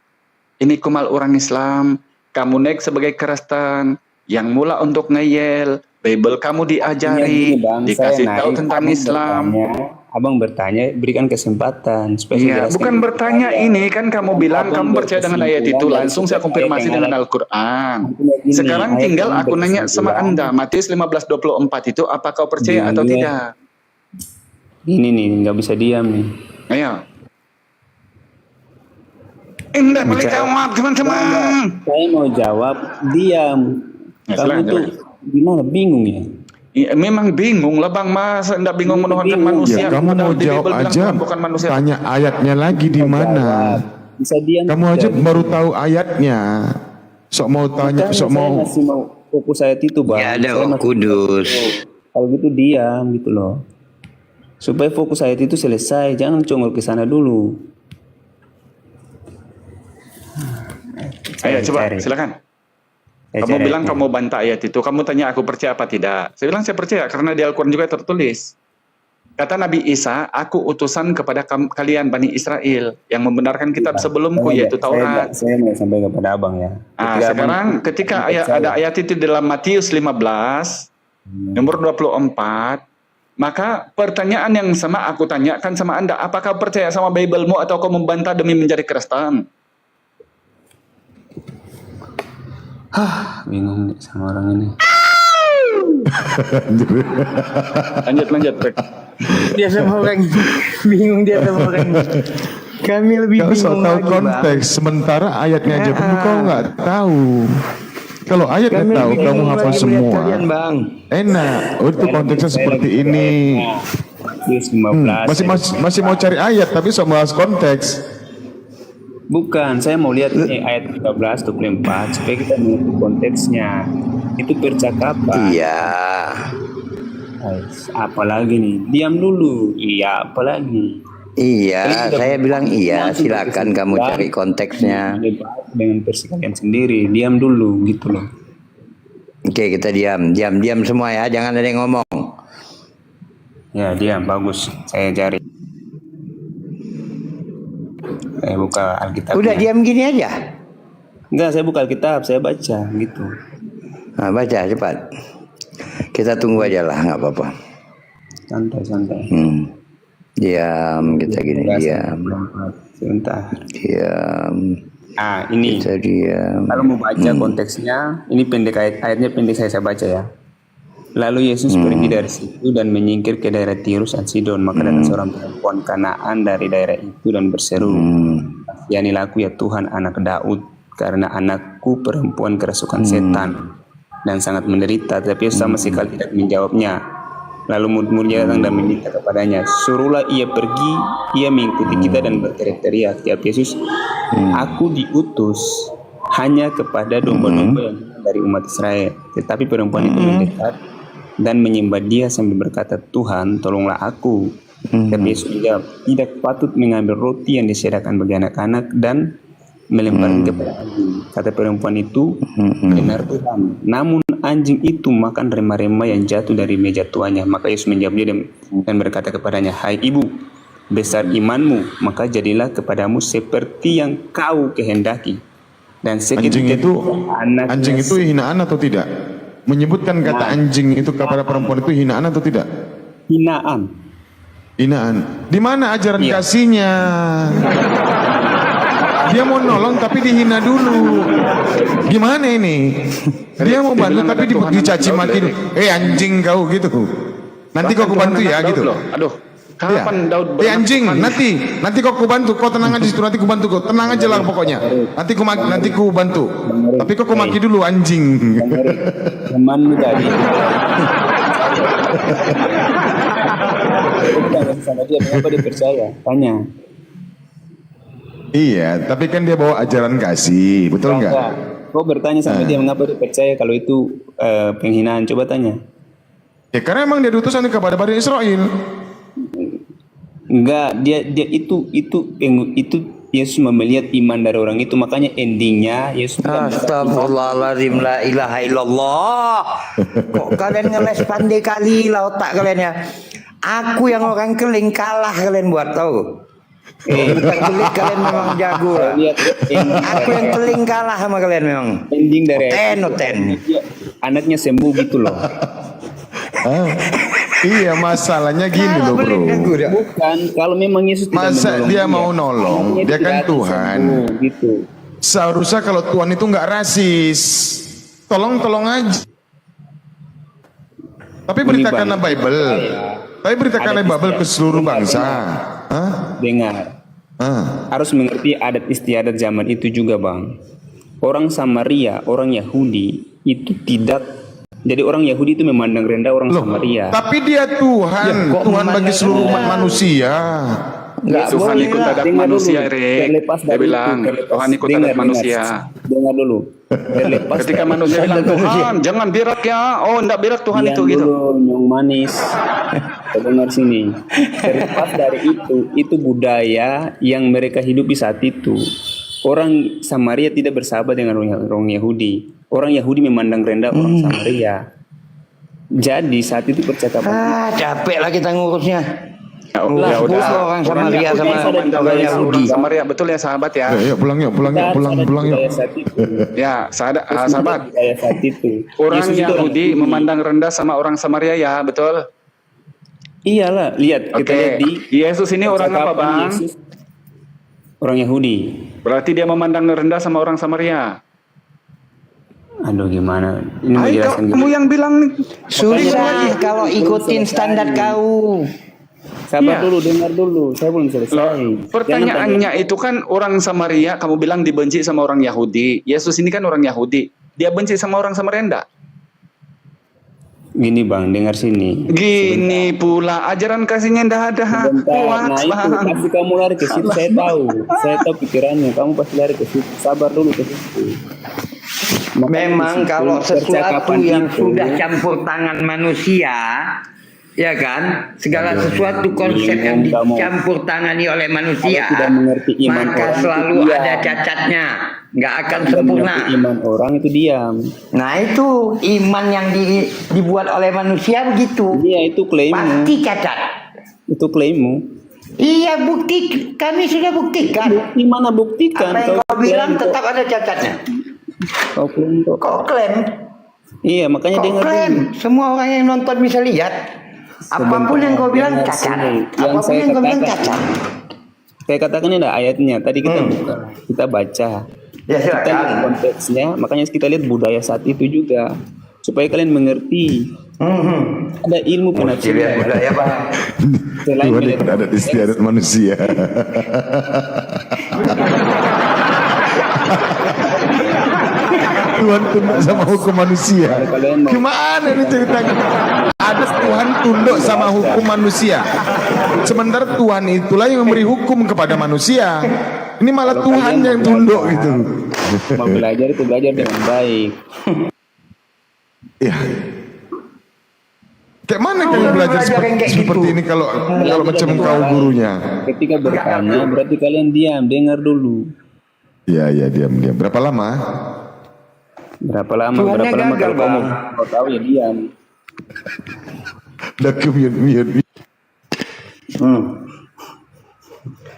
ini kumal orang Islam, kamu naik sebagai Kristen, yang mula untuk ngeyel, Bible kamu diajari, dikasih tahu tentang Islam. Abang bertanya, berikan kesempatan supaya saya Iya, jelaskan. bukan bertanya ini kan kamu bilang Abang kamu percaya dengan ayat itu, berkesimpulan langsung dari saya konfirmasi ayat yang dengan ada. Al-Quran. Ini, Sekarang ayat tinggal yang aku nanya sama berkesimpulan. Anda, Matius 15:24 itu apa kau percaya atau Dia- tidak? Ini nih, nggak bisa diam nih. Ayo. Indah boleh jawab teman-teman. Saya mau jawab, diam. Ya, Kamu silakan, tuh silakan. gimana, bingung ya? Ya, memang bingung lah bang, masa enggak bingung menuhankan manusia? Ya kamu Padahal mau di jawab Bible bilang aja, Tuhan bukan manusia. tanya ayatnya lagi di mana. Bisa diam. Kamu aja tidak? baru tahu ayatnya. Sok mau tanya, Makanya sok saya mau. masih mau fokus ayat itu bang. Ya ada Saya Roh masih- Kudus. Kalau gitu diam gitu loh. Supaya fokus ayat itu selesai, jangan congol ke sana dulu. Ayo coba, cari. silakan. Saya Kamu cari bilang ayatnya. kamu bantah ayat itu. Kamu tanya aku percaya apa tidak. Saya bilang saya percaya karena di Al-Quran juga tertulis. Kata Nabi Isa, aku utusan kepada kalian Bani Israel yang membenarkan kitab sebelumku yaitu Taurat. Saya mau sampai kepada abang ya. Ketika ada ayat itu dalam Matius 15 nomor 24, maka pertanyaan yang sama aku tanyakan sama Anda, apakah percaya sama Bible-mu atau kau membantah demi menjadi Kristen? Bingung nih sama orang ini. Lanjut, Rek. Dia sama orang ini. Bingung dia sama orang ini. Kami lebih Kau sok bingung tahu lagi bang. konteks, sementara ayatnya aja pun kau nggak tahu. Kalau ayatnya Kami tahu, lebih kamu bingung hafal lagi melihat semua. Kalian bang. Enak, oh itu konteksnya seperti ini. Matius 15. Masih mau cari ayat, tapi sok bahas konteks. Bukan, saya mau lihat ayat 13, 24 supaya kita mengerti konteksnya. Itu percakapan. Iya. Apalagi nih, diam dulu. Iya, apalagi. Iya, saya bilang iya. Silakan kamu cari konteksnya. Dengan versi kalian sendiri, diam dulu gitu loh. Oke, kita diam semua ya. Jangan ada yang ngomong. Ya, diam, bagus. Saya cari. Buka Alkitab. Udah diam gini aja. Enggak, saya buka Alkitab, saya baca gitu. Nah, baca cepat. Kita tunggu aja lah, nggak apa-apa. Santai. Diam, kita gini, diam. Sebentar. Diam. Ini. Kita diam. Kalau mau baca konteksnya, ini pendek ayatnya pendek saya baca ya. Lalu Yesus pergi dari situ dan menyingkir ke daerah Tirus dan Sidon. Maka datang seorang perempuan Kanaan dari daerah itu dan berseru, "Kasihanilah aku ya Tuhan, anak Daud, karena anakku perempuan kerasukan setan dan sangat menderita." Tapi Yesus sama sekali tidak menjawabnya. Lalu murid-muridnya datang dan meminta kepadanya, "Suruhlah ia pergi." Ia mengikuti kita dan berteriak-teriak, "Tiap Yesus, aku diutus hanya kepada domba-domba yang dari umat Israel." Tetapi perempuan itu mendekat dan menyembah dia sambil berkata, "Tuhan, tolonglah aku." Tapi Yesus menjawab, "Tidak patut mengambil roti yang disediakan bagi anak-anak dan melemparkan kepada anjing." Kata perempuan itu, "Benar Tuhan, namun anjing itu makan rema-rema yang jatuh dari meja tuannya." Maka Yesus menjawab dia dan berkata kepadanya, "Hai ibu, besar imanmu, maka jadilah kepadamu seperti yang kau kehendaki." Dan Anjing itu hinaan atau tidak? Menyebutkan kata anjing itu kepada perempuan itu hinaan atau tidak? Hinaan. Di mana ajaran kasihnya? Dia mau nolong tapi dihina dulu. Gimana ini? Dia mau bantu tapi dicaci maki dulu. Anjing kau gitu. Nanti kau bantu ya gitu. Aduh, kapan Daud anjing, nanti kau bantu. Kau tenang aja situ, nanti ku bantu kau. Tenang aja lah pokoknya. Nanti ku bantu. Tapi kau maki dulu anjing. Temanmu tadi. Sama dia, mengapa dia percaya? Tanya. Iya, tapi kan dia bawa ajaran kasih, betul nggak? Kau bertanya sama dia mengapa dia percaya kalau itu penghinaan? Coba tanya. Ya karena emang dia diutus kepada Bani Israel. Enggak, dia itu Yesus melihat iman dari orang itu, makanya endingnya Yesus. Astagfirullahaladzim, la ilaha illallah. Kok kalian ngeles pandai kali lah otak kalian ya. Aku yang orang keling kalah kalian buat tahu. Bukan keling, kalian memang jago lah. Aku yang keling kalah sama kalian memang. Ending dari Oten. Anaknya sembuh gitu loh. Iya, masalahnya gini loh bro. Bukan, kalau memang Yesus tidak masa dia mau nolong, dia kan Tuhan. Gitu. Seharusnya kalau Tuhan itu nggak rasis, tolong aja. Tapi beritakanlah Bible. Tapi beritakanlah Bible ke seluruh bangsa. Dengar. Harus mengerti adat istiadat zaman itu juga, Bang. Orang Samaria, orang Yahudi itu tidak. Jadi orang Yahudi itu memandang rendah orang Samaria. Tapi dia Tuhan, Tuhan bagi seluruh umat manusia. Tuhan ikut adat manusia, Rick. Dia bilang Tuhan ikut adat manusia. Dengar dulu. Ketika manusia bilang Tuhan, jangan berak ya. Oh, enggak berak Tuhan itu gitu. Nyong manis. Dengar sini. Terlepas dari itu budaya yang mereka hidupi saat itu. Orang Samaria tidak bersahabat dengan orang Yahudi. Orang Yahudi memandang rendah orang Samaria. Jadi saat itu percakapan. Capek lah kita ngurusnya. Ya udah. Orang Samaria sama orang Yahudi. Samaria betul ya sahabat ya. Ya, pulang yuk. Ya, sahabat. Saat itu. Orang Yahudi memandang rendah sama orang Samaria ya, betul? Iyalah, lihat kita lihat di Yesus ini orang apa, Bang? Yesus, orang Yahudi. Berarti dia memandang rendah sama orang Samaria. Aduh gimana? Ini Kamu yang bilang nih. Susah kalau ikutin standar kau. Sabar dulu, dengar dulu. Saya belum selesai. Pertanyaannya itu kan orang Samaria, kamu bilang dibenci sama orang Yahudi. Yesus ini kan orang Yahudi. Dia benci sama orang Samaria enggak? Gini Bang, dengar sini. Gini pula ajaran kasihnya enggak ada. Nah itu pasti kamu lari ke situ. Saya tahu pikirannya. Kamu pasti lari ke situ. Sabar dulu ke situ. Memang kalau sesuatu yang sudah campur tangan manusia, ya kan, segala sesuatu konsep yang dicampur tangani oleh manusia, maka selalu ada cacatnya, nggak akan sempurna. Iman orang itu diam. Nah itu iman yang dibuat oleh manusia begitu. Iya itu klaimmu. Pasti cacat. Itu klaimmu. Iya, kami sudah buktikan. Bukti mana buktikan? Apa yang kau bilang tetap ada cacatnya. Kau klaim kok. Kau klaim. Iya, makanya Kau dengar klaim. dulu. Semua orang yang nonton bisa lihat. Apapun yang kau bilang Dengar cacat. sini. Apapun yang kau bilang cacat. Saya katakan ini ada ayatnya. Tadi kita buka, kita baca. Ya Kita lihat silakan. konteksnya, makanya kita lihat budaya saat itu juga supaya kalian mengerti. Ada ilmu Mesti lihat penafsiran. budaya, Bang. Selain Tuhan melihat ikut adat istiadat manusia. Tuhan tunduk sama hukum manusia. Gimana ini ceritanya? Ada Tuhan tunduk sama hukum manusia. Sementara Tuhan itulah yang memberi hukum kepada manusia. Ini malah Tuhan yang tunduk gitu. mau belajar itu belajar dengan baik. Ya. Kayak mana kalian belajar seperti ini kalau macam kau gurunya? Ketika bertanya berarti kalian diam, dengar dulu. Ya diam. Berapa lama? Berapa lama? Tuhannya Berapa lama gagal, kalau kamu Bang. mau tahu ya diam. Udah mute.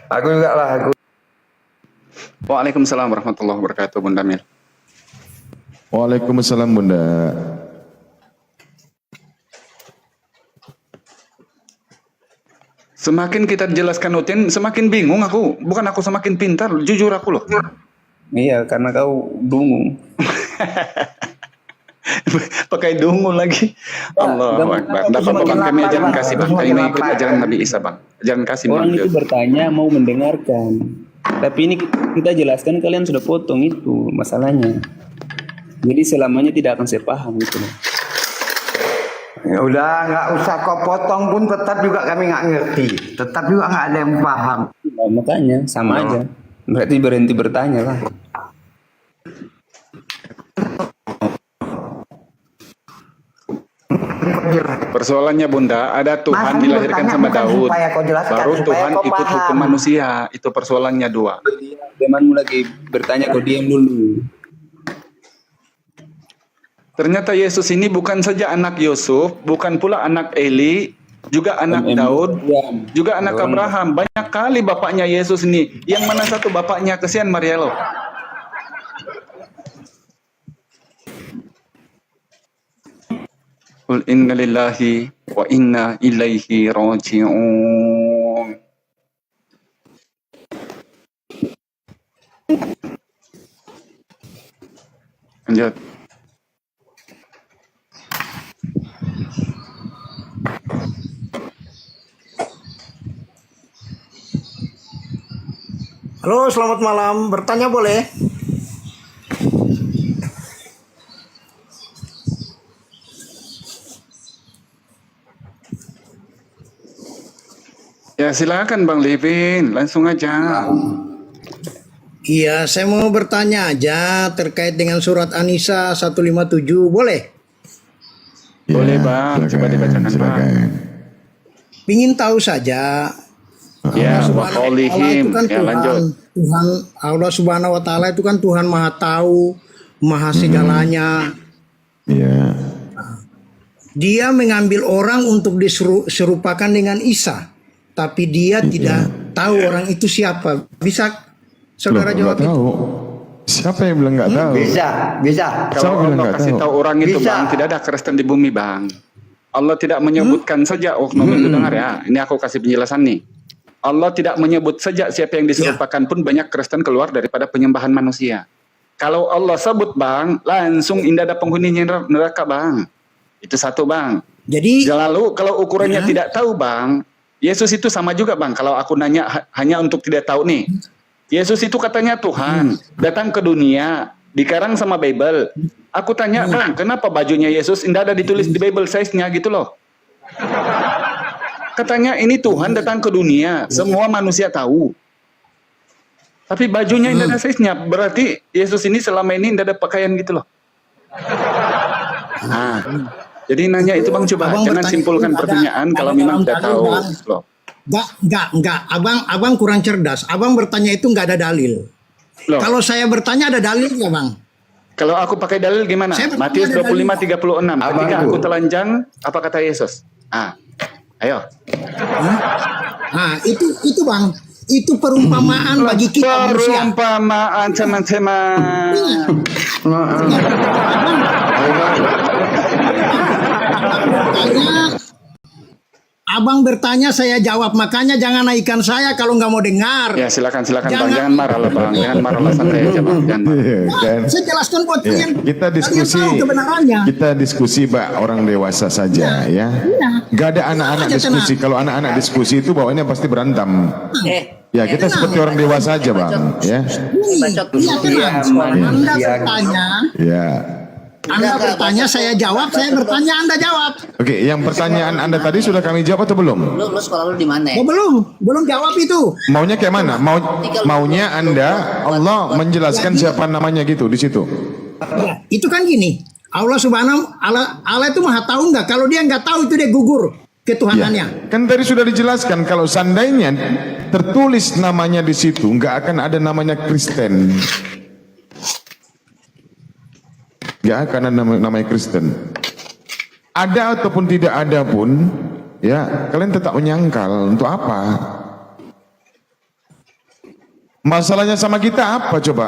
Aku juga lah. Waalaikumsalam warahmatullahi wabarakatuh, Bunda Mil. Waalaikumsalam Bunda. Semakin kita jelaskan rutin, semakin bingung aku. Bukan aku semakin pintar, jujur aku loh. Iya, karena kau dungu. Pakai dungu lagi. Allah Akbar. Dapat Bang, kami ajaran kasih Bang. Kami ikut ajaran Nabi Isa Bang. Ajaran kasih Orang itu Bang. bertanya mau mendengarkan. Tapi ini kita jelaskan kalian sudah potong itu masalahnya. Jadi selamanya tidak akan saya paham gitu loh. Ya udah, nggak usah kau potong pun tetap juga kami nggak ngerti. Tetap juga nggak ada yang paham. Nah, makanya sama aja. Berarti berhenti bertanya lah. Persoalannya Bunda, ada Tuhan Masa dilahirkan bertanya sama bukan Daud. supaya kau jelaskan, Baru supaya Tuhan kau ikut paham. hukum manusia. Itu persoalannya dua. Temanmu lagi bertanya kau diam dulu. Ternyata Yesus ini bukan saja anak Yusuf, bukan pula anak Eli, juga anak Daud, juga anak Abraham. Banyak kali bapaknya Yesus ini. Yang mana satu bapaknya? Kesian Marielo. Qul inna lillahi wa inna ilaihi raji'un. Lanjut. Halo, selamat malam. Bertanya boleh? Ya silakan Bang Livin, langsung aja. Iya, saya mau bertanya aja terkait dengan surat An-Nisa 157, boleh? Boleh Bang, coba dibacakan Bang. Silakan. Pingin tahu saja. Ya, Allah wa Subhanahu wa Ta'ala itu qaulihim. kan Ya lanjut. Tuhan Allah Subhanahu wa Ta'ala itu kan Tuhan Maha Tahu, Maha segalanya. Iya. Dia mengambil orang untuk diserupakan dengan Isa, tapi dia tidak tahu orang itu siapa. Bisa saudara Loh, jawab nggak itu? tahu. Siapa yang bilang nggak tahu? Bisa. Siapa Kalau bilang Allah nggak kasih tahu? tahu orang itu Bisa. Bang, tidak ada Kristen di bumi Bang. Allah tidak menyebutkan saja oknum itu, dengar ya. Ini aku kasih penjelasan nih. Allah tidak menyebut saja siapa yang diserupakan pun banyak Kristen keluar daripada penyembahan manusia. Kalau Allah sebut Bang, langsung indah ada penghuninya neraka Bang. Itu satu Bang. Jadi Lalu kalau ukurannya tidak tahu Bang, Yesus itu sama juga Bang. Kalau aku nanya hanya untuk tidak tahu nih. Yesus itu katanya Tuhan, datang ke dunia, dikarang sama Bible. Aku tanya Bang, kenapa bajunya Yesus tidak ada ditulis di Bible size-nya gitu loh. Katanya ini Tuhan datang ke dunia, semua manusia tahu. Tapi bajunya tidak ada size-nya, berarti Yesus ini selama ini tidak ada pakaian gitu loh. Nah, jadi nanya itu Bang, coba Abang jangan bertanya simpulkan itu pertanyaan ada kalau memang dalam tidak dalil, tahu Bang. loh. Enggak. Abang kurang cerdas. Abang bertanya itu nggak ada dalil. Loh, Kalau saya bertanya ada dalilnya, Bang. kalau aku pakai dalil gimana? Saya bertanya Matius ada 25:36. Ketika Abang, aku telanjang, apa kata Yesus? Ayo. Nah, itu Bang, itu perumpamaan bagi kita manusia. Perumpamaan teman-teman. Abang bertanya, saya jawab. Makanya jangan naikkan saya kalau nggak mau dengar. Ya silakan Bang, jangan marah lah Bang, jangan marah lah, santai aja Bang, jangan marah. Iya, kan? Saya jelaskan buat Ya, kalian. kita diskusi, Kalian tahu kebenarannya. kita diskusi Pak orang dewasa saja ya. Gak ada anak-anak Aja, diskusi. Kalau anak-anak diskusi itu bawaannya pasti berantem. Ya kita seperti orang dewasa aja Bang, ya. Iya, tenang. Anda bertanya, Ya. Anda bertanya, saya jawab. Saya bertanya, Anda jawab. Oke, yang pertanyaan Anda tadi sudah kami jawab atau belum? Lu sekolah lu di mana? Oh, belum jawab itu. Maunya kayak mana? Maunya Anda Allah menjelaskan siapa namanya gitu di situ. Ya, itu kan gini. Allah itu maha tahu nggak? Kalau dia nggak tahu itu dia gugur ketuhanannya. Ya, kan tadi sudah dijelaskan kalau seandainya tertulis namanya di situ nggak akan ada namanya Kristen. Nggak akan ada namanya Kristen. Ada ataupun tidak ada pun, ya kalian tetap menyangkal. Untuk apa? Masalahnya sama kita apa coba?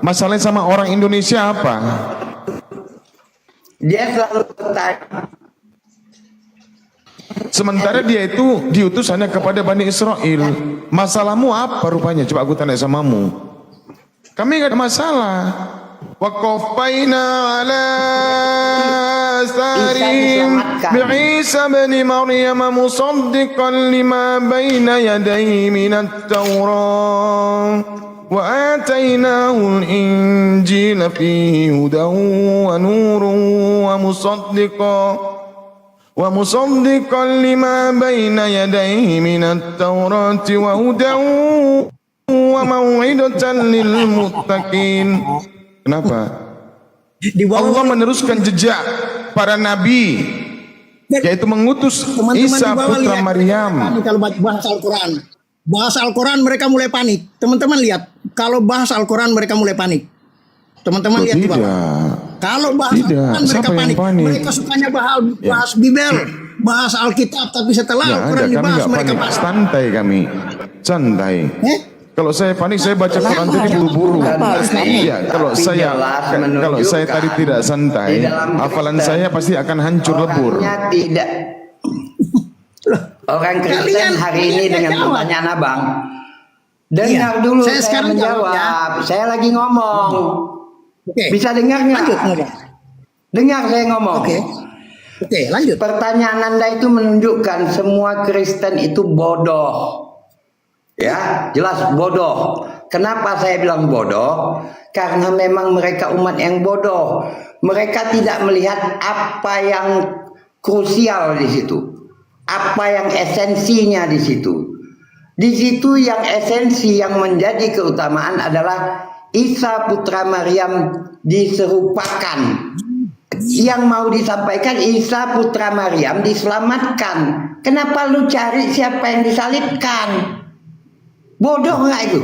Masalahnya sama orang Indonesia apa? Dia selalu bertanya. Sementara dia itu diutus hanya kepada Bani Israel. Masalahmu apa rupanya? Coba aku tanya samamu. Kami nggak ada masalah. Wa qaffayna ala asarihim bi'isa bin Maryam musaddiqan lima bayna yadayhi minat Tawrah wa atainahu al-injila fihi hudan wa nurun wa musaddiqan lima bayna yadayhi minat Tawrah wa hudan wa maw'idatan lil muttaqin. Kenapa? Allah meneruskan jejak para nabi, yaitu mengutus Isa putra Maryam. Kalau bahas Al-Quran mereka mulai panik. Teman-teman lihat, kalau bahas Al-Quran mereka mulai panik. Teman-teman lihat di bawah. Kalau bahas Al-Quran mereka panik. Mereka sukanya bahas Bibel, bahas Alkitab, tapi setelah Al-Quran dibahas mereka panik. Santai kami, santai. Kalau saya panik, saya baca Quran tadi buru-buru. Iya, kalau saya tadi tidak santai, hafalan saya pasti akan hancur lebur. Tidak. Orang Kristen hari ini dengan pertanyaan abang, dengar dulu saya sekarang menjawab. Saya lagi ngomong. Bisa dengar nggak? Dengar saya ngomong. Oke, lanjut. Pertanyaan Anda itu menunjukkan semua Kristen itu bodoh. Ya, jelas bodoh. Kenapa saya bilang bodoh? Karena memang mereka umat yang bodoh. Mereka tidak melihat apa yang krusial di situ. Apa yang esensinya di situ. Di situ yang esensi yang menjadi keutamaan adalah Isa putra Maryam diserupakan. Yang mau disampaikan Isa putra Maryam diselamatkan. Kenapa lu cari siapa yang disalibkan? Bodoh nggak itu?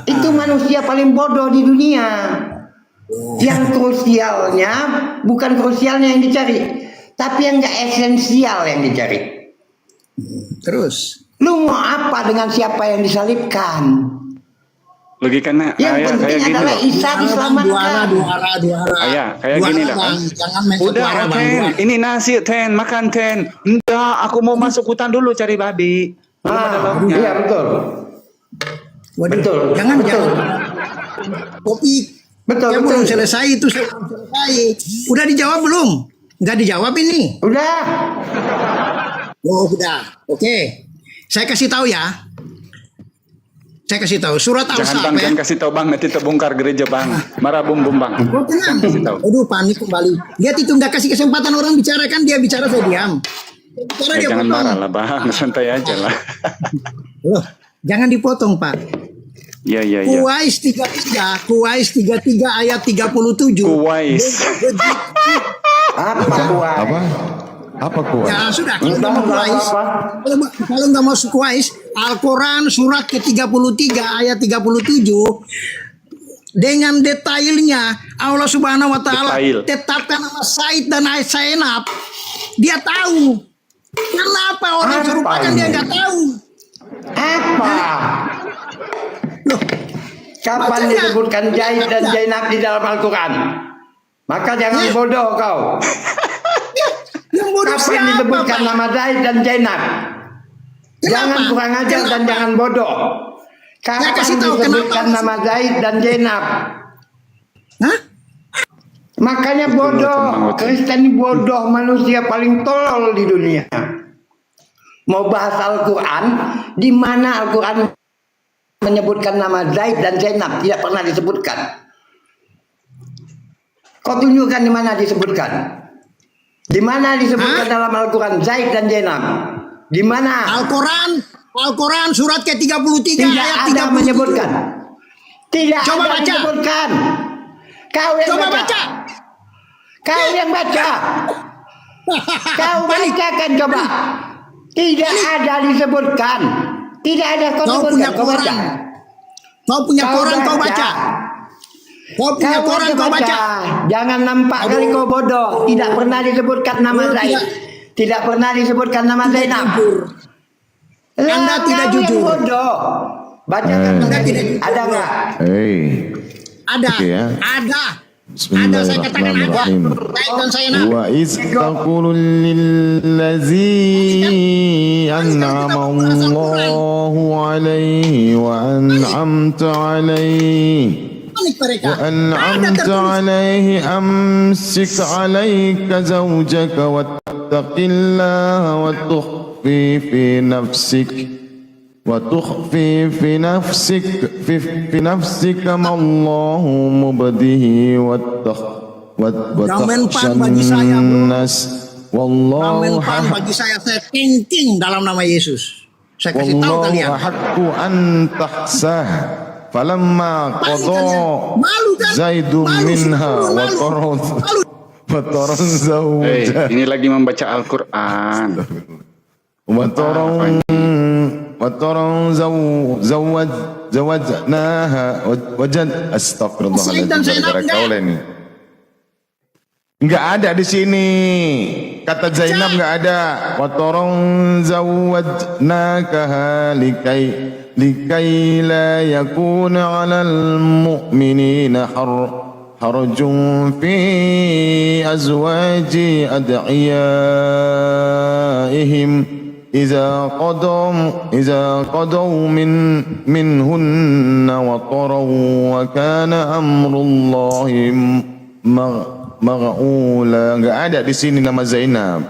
Itu manusia paling bodoh di dunia. Yang krusialnya bukan krusialnya yang dicari, tapi yang nggak esensial yang dicari. Terus, lu mau apa dengan siapa yang disalibkan? Logikanya yang penting adalah Isa diselamatkan. Kayak gini lah. Udah, Ten, ini nasi Ten, makan Ten. Enggak, aku mau masuk hutan dulu cari babi. Iya betul. Betul. Jangan. Kopi. Betul. Belum selesai itu selesai. Udah dijawab belum? Enggak dijawab ini. Udah. Oh, udah. Oke. Saya kasih tahu ya. Saya kasih tahu surat Al-Saf. Jangan kasih tahu Bang, nanti terbongkar gereja Bang. Marah bum Bang. Oh, tenang. Aduh, panik kembali. Lihat itu nggak kasih kesempatan orang bicara kan, dia bicara saya diam. Jangan marah lah Bang, santai aja lah. Loh, jangan dipotong Pak. Iya. Kuwais 33 ayat 37. Kuwais. Apa Kuwais? Ya sudah, kalau nggak mau Kuwais, kalau nggak mau Kuwais, Al-Quran surat ke-33 ayat 37 dengan detailnya Allah Subhanahu Wa Taala tetapkan nama Said dan Zainab. Dia tahu. Kenapa orang serupakan dia nggak tahu? Apa? Loh, Kapan Bacanya. disebutkan Zaid dan Zainab di dalam Al-Quran? Maka jangan bodoh kau. yang bodoh Kapan siapa, disebutkan Pak? nama Zaid dan Zainab? Jangan Kenapa? kurang ajar dan Kenapa? jangan bodoh. Kapan kasih tahu disebutkan kenapa. nama Zaid dan Zainab? Hah? Makanya bodoh. Kristen bodoh, manusia paling tolol di dunia. Mau bahas Al-Quran, di mana Al-Quran menyebutkan nama Zaid dan Zainab? Tidak pernah disebutkan. Kau tunjukkan di mana disebutkan. Di mana disebutkan dalam Al-Quran Zaid dan Zainab? Di mana? Al-Quran surat ke-33 Tidak ayat ada 37. menyebutkan. Tidak Coba ada baca. menyebutkan. Kau yang Coba baca. baca. Kau yang baca. Kau bacakan coba. Tidak ada disebutkan. Tidak ada kau Kau sebutkan. punya Kau baca. koran. Kau punya koran, kau baca. Kau punya Kau koran, aja kau baca. Jangan nampak kali kau bodoh. Tidak pernah disebutkan nama Lu Zaid. Tidak pernah disebutkan nama Zainab. Jujur. Lah, Anda tidak kau yang jujur. bodoh. Bacakan Anda tidak jujur. ada nggak? Ada. Oke ya. Ada. Ada, saya katakan ada. Bismillahirrahmanirrahim. Zaid dan Zainab. Wa iz taqulu lillazi an'ama Allahu alaihi wa an'amta alaihi Panik mereka. Ada وأنعمت tertulis. عليه أمسك عليك زوجك واتق الله وتخفي في نفسك ما الله مبده وتخشى Ramen bagi saya, bro. الناس والله Ramen bagi saya thinking dalam nama Yesus. Saya kasih tahu والله kalian. أحق أن تخشاه فلما قضى Malu kan? زيد Malu, منها malu. وطرا Hey, ini lagi membaca Al-Quran. زوجناها استغفر الله Zaid dan Zainab العظيم. Enggak ada di sini. Kata Zainab enggak ada. Wa tarang zawajnakaha likai la yakuna 'alal mu'minina harajun fi azwaji ad'iyaihim idza qadaw minhunna wa taraw wa kana amrullahi Magh'ula. Enggak ada di sini nama Zainab.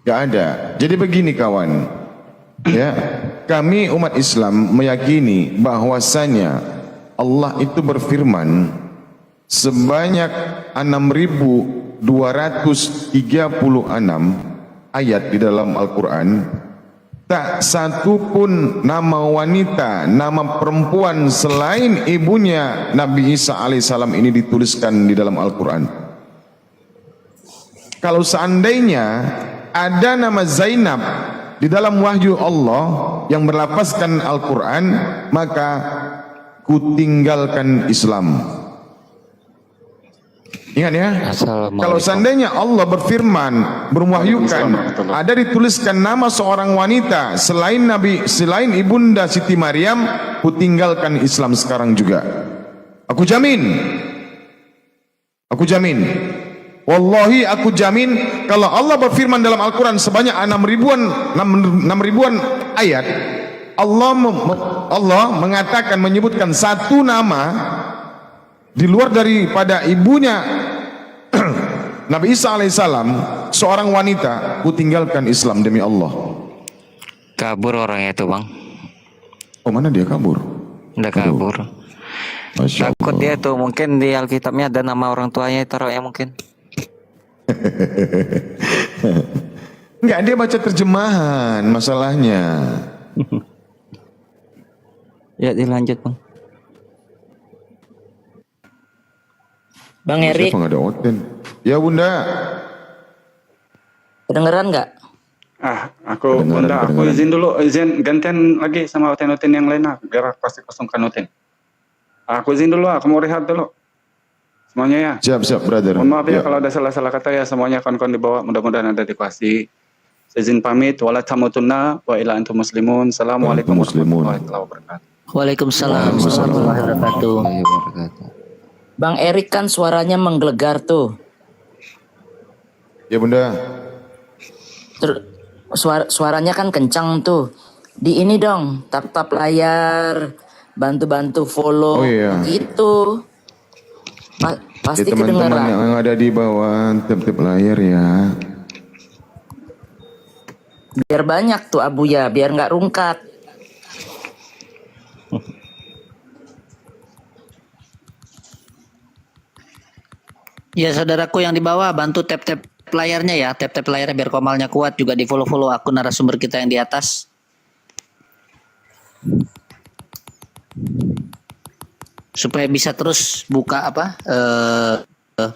Enggak ada. Jadi begini kawan. Ya, kami umat Islam meyakini bahwasanya Allah itu berfirman sebanyak 6.236 ayat di dalam Al-Quran. Tak satu pun nama wanita, nama perempuan selain ibunya Nabi Isa alaihissalam ini dituliskan di dalam Al-Quran. Kalau seandainya ada nama Zainab di dalam wahyu Allah yang berlafazkan Al-Quran, maka kutinggalkan Islam. Ingat ya, kalau seandainya Allah berfirman, berwahyukan, ada dituliskan nama seorang wanita selain ibunda Siti Maryam, kutinggalkan Islam sekarang juga. Aku jamin, wallahi aku jamin, kalau Allah berfirman dalam Al-Quran sebanyak 6 ribuan ayat, Allah mengatakan, menyebutkan satu nama di luar daripada ibunya Nabi Isa alaihissalam, seorang wanita, ku tinggalkan Islam demi Allah. Kabur orangnya itu bang. Oh, mana dia kabur? Udah kabur. Masya Takut Allah. dia tuh, mungkin di Alkitabnya ada nama orang tuanya taruhnya mungkin. Enggak, dia baca terjemahan masalahnya. Ya dilanjut bang. Bang Erik, Siapa nggak ada Oten? Ya bunda. kedengeran nggak? Aku bunda, aku izin gantian lagi sama Oten-Oten yang lain, biar pasti kosongkan Oten. Aku izin dulu, aku mau rehat dulu. Semuanya ya. Siap brother. Mohon maaf ya kalau ada salah-salah kata ya, semuanya kawan-kawan di bawah, mudah-mudahan ada dikasih Saya izin pamit. Wala tamutunna wa ila antum muslimun. Assalamualaikum warahmatullahi wabarakatuh. Waalaikumsalam warahmatullahi wabarakatuh. Bang Erik kan suaranya menggelegar tuh. Ya Bunda. Suaranya kan kencang tuh. Di ini dong, tap layar, bantu follow, Oh iya. gitu. Pasti Ya, teman-teman kedengeran. yang ada di bawah tap layar ya. Biar banyak tuh Abuya, biar nggak rungkat. Ya saudaraku yang di bawah bantu tap layarnya ya, tap layarnya biar komalnya kuat, juga di follow akun narasumber kita yang di atas. Supaya bisa terus buka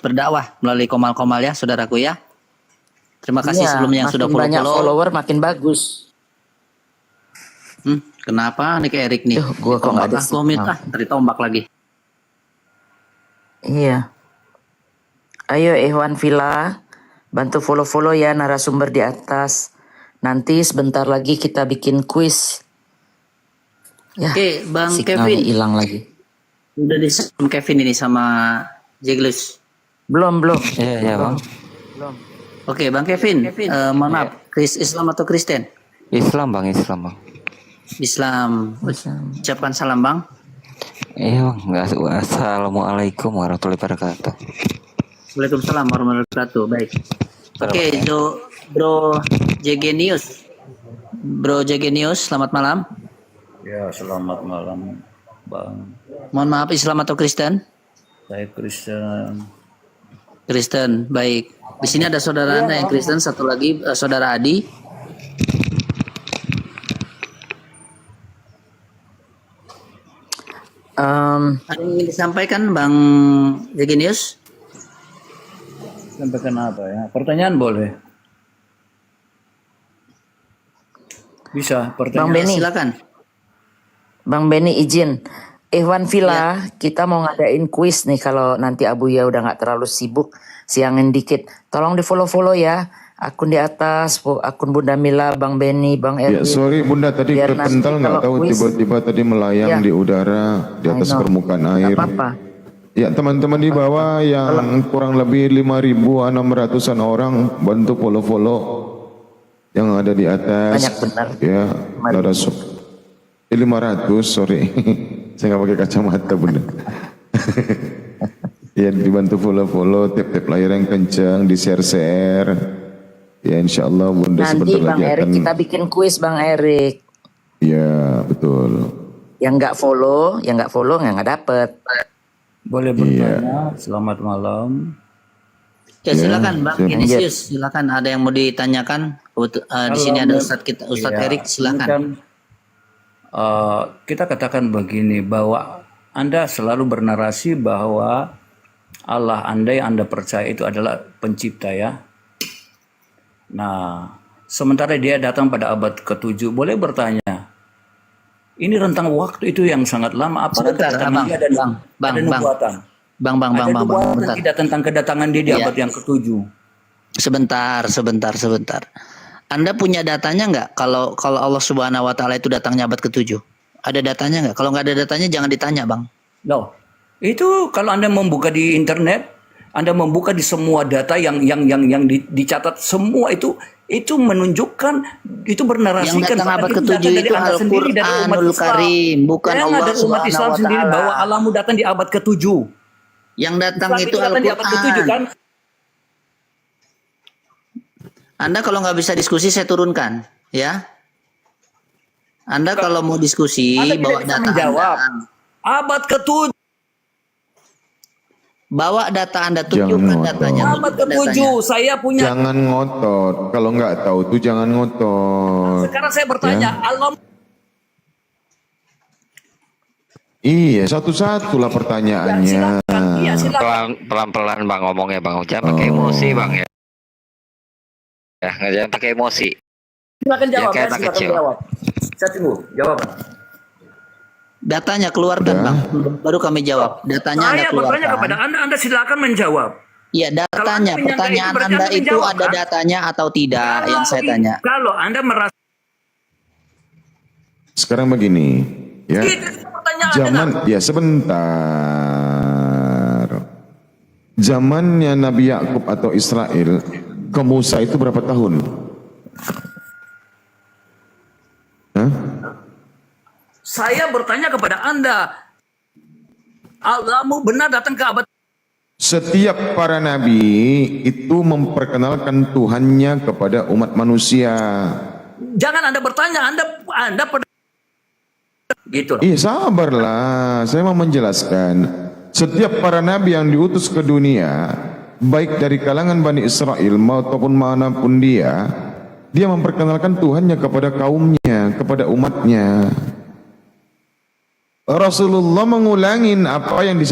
berdakwah melalui komal-komal ya saudaraku ya. Terima kasih Iya, sebelumnya yang makin sudah banyak follow. follower makin bagus. Kenapa nih ke Erik nih? Gua kok nggak ada komit signal. dari tombak lagi. Iya. Ayo Ikhwan Villa, bantu follow ya narasumber di atas. Nanti sebentar lagi kita bikin kuis. Ya, Oke, Bang signalnya Kevin. hilang lagi. Udah di Kevin ini sama Jeglus. Belum. Iya, Bang. Oke, Bang Kevin. Mohon maaf, Islam atau Kristen? Islam, Bang. Islam. Ucapkan salam, Bang. Iya, Bang. Assalamualaikum warahmatullahi wabarakatuh. Waalaikumsalam warahmatullahi wabarakatuh. Baik. Oke, Bro Jegenius. Bro Jegenius, selamat malam. Ya, selamat malam, Bang. Mohon maaf, Islam atau Kristen? Saya Kristen. Kristen, baik. Di sini ada saudara Anda yang Kristen, satu lagi saudara Adi. Ada yang ingin disampaikan, Bang Jegenius? Sampaikan apa ya? Pertanyaan boleh? Bisa, Bang pertanyaan. Beni, Silakan. Bang Beni izin. Ikhwan Villa, kita mau ngadain kuis nih kalau nanti Abuya udah nggak terlalu sibuk, siangin dikit. Tolong di follow ya. Akun di atas, akun Bunda Mila, Bang Beni, Bang Ya Erwin. sorry Bunda tadi Biar kepental nanti nggak kalau tahu kuis- tiba-tiba tadi melayang Ya. di udara di atas I know. permukaan Nggak air. apa-apa. Ya teman-teman di bawah yang kurang lebih 5.600-an orang bantu follow yang ada di atas. Banyak benar. Ya, narasum. 500, sorry. Saya nggak pakai kacamata Bunda. Ya dibantu follow, tap layar yang kencang, di share. Ya insya Allah Bunda Nanti sebentar Bang lagi Erik akan. kita bikin kuis Bang Erik. Ya betul. Yang nggak follow nggak dapet. Boleh bertanya. Selamat malam. Ya, Ya, silakan Bang siap. Genisius, silakan ada yang mau ditanyakan. Di sini ada Ustadz Erik, silakan. Kan, kita katakan begini bahwa Anda selalu bernarasi bahwa Allah andai Anda percaya itu adalah pencipta ya. Nah, sementara dia datang pada abad ke-7, boleh bertanya. Ini rentang waktu itu yang sangat lama. Apa Sebentar, Bang, dia ada nubuatan? Bang, Ada nubuatan bentar. tidak tentang kedatangan dia di Iya. abad yang ke-7. Sebentar. Anda punya datanya nggak kalau Allah Subhanahu Wa Taala itu datangnya abad ke-7? Ada datanya nggak? Kalau nggak ada datanya jangan ditanya, Bang. Loh, itu kalau Anda membuka di internet, Anda membuka di semua data yang dicatat semua itu menunjukkan, itu bernarasikan Yang datang bahwa abad itu ke-7 datang dari itu Anda sendiri, dari umat Al-Qur'anul Islam. Karim, bukan Yang Allah ada umat Subhanahu Islam wa sendiri Ta'ala. bahwa Allahmu datang di abad ke-7. Yang datang Islam itu datang di abad ke-7 Al-Qur'an. kan? Anda kalau nggak bisa diskusi saya turunkan, ya. Anda kalau mau diskusi Anda bawa tidak bisa data menjawab. Anda. Abad ke-7. Bawa data Anda, Jangan tunjukkan ngotot. datanya. Abad tunjukkan ke-7 datanya. saya punya. Jangan ngotot. Kalau nggak tahu tuh jangan ngotot. Sekarang saya bertanya, Allah Iya, satu-satulah pertanyaannya. Iya, silakan. Pelan-pelan Bang ngomongnya Bang. Jangan pakai emosi Bang ya. Ya, jangan pakai emosi. Silakan jawab, kayak ya, anak silakan kecil. jawab. Saya tunggu jawaban. Datanya keluarkan, Udah. Bang. Baru kami jawab. Datanya Anda Saya bertanya keluarkan. kepada Anda silakan menjawab. Ya datanya, Kalau Anda menyangka pertanyaan berarti Anda itu menjawab, ada kan? datanya atau tidak yang saya tanya. Kalau Anda merasa Sekarang begini, ya. itu pertanyaan Zaman, ya sebentar. Zamannya Nabi Yakub atau Israel ke Musa itu berapa tahun? Hah? saya bertanya kepada Anda, Allahmu benar datang ke abad. Setiap para nabi itu memperkenalkan Tuhannya kepada umat manusia. Jangan Anda bertanya, Anda gitu. Iya, sabarlah, saya mau menjelaskan. Setiap para nabi yang diutus ke dunia, baik dari kalangan Bani Israel maupun manapun dia memperkenalkan Tuhannya kepada kaumnya, kepada umatnya. Rasulullah mengulangin apa yang disampaikan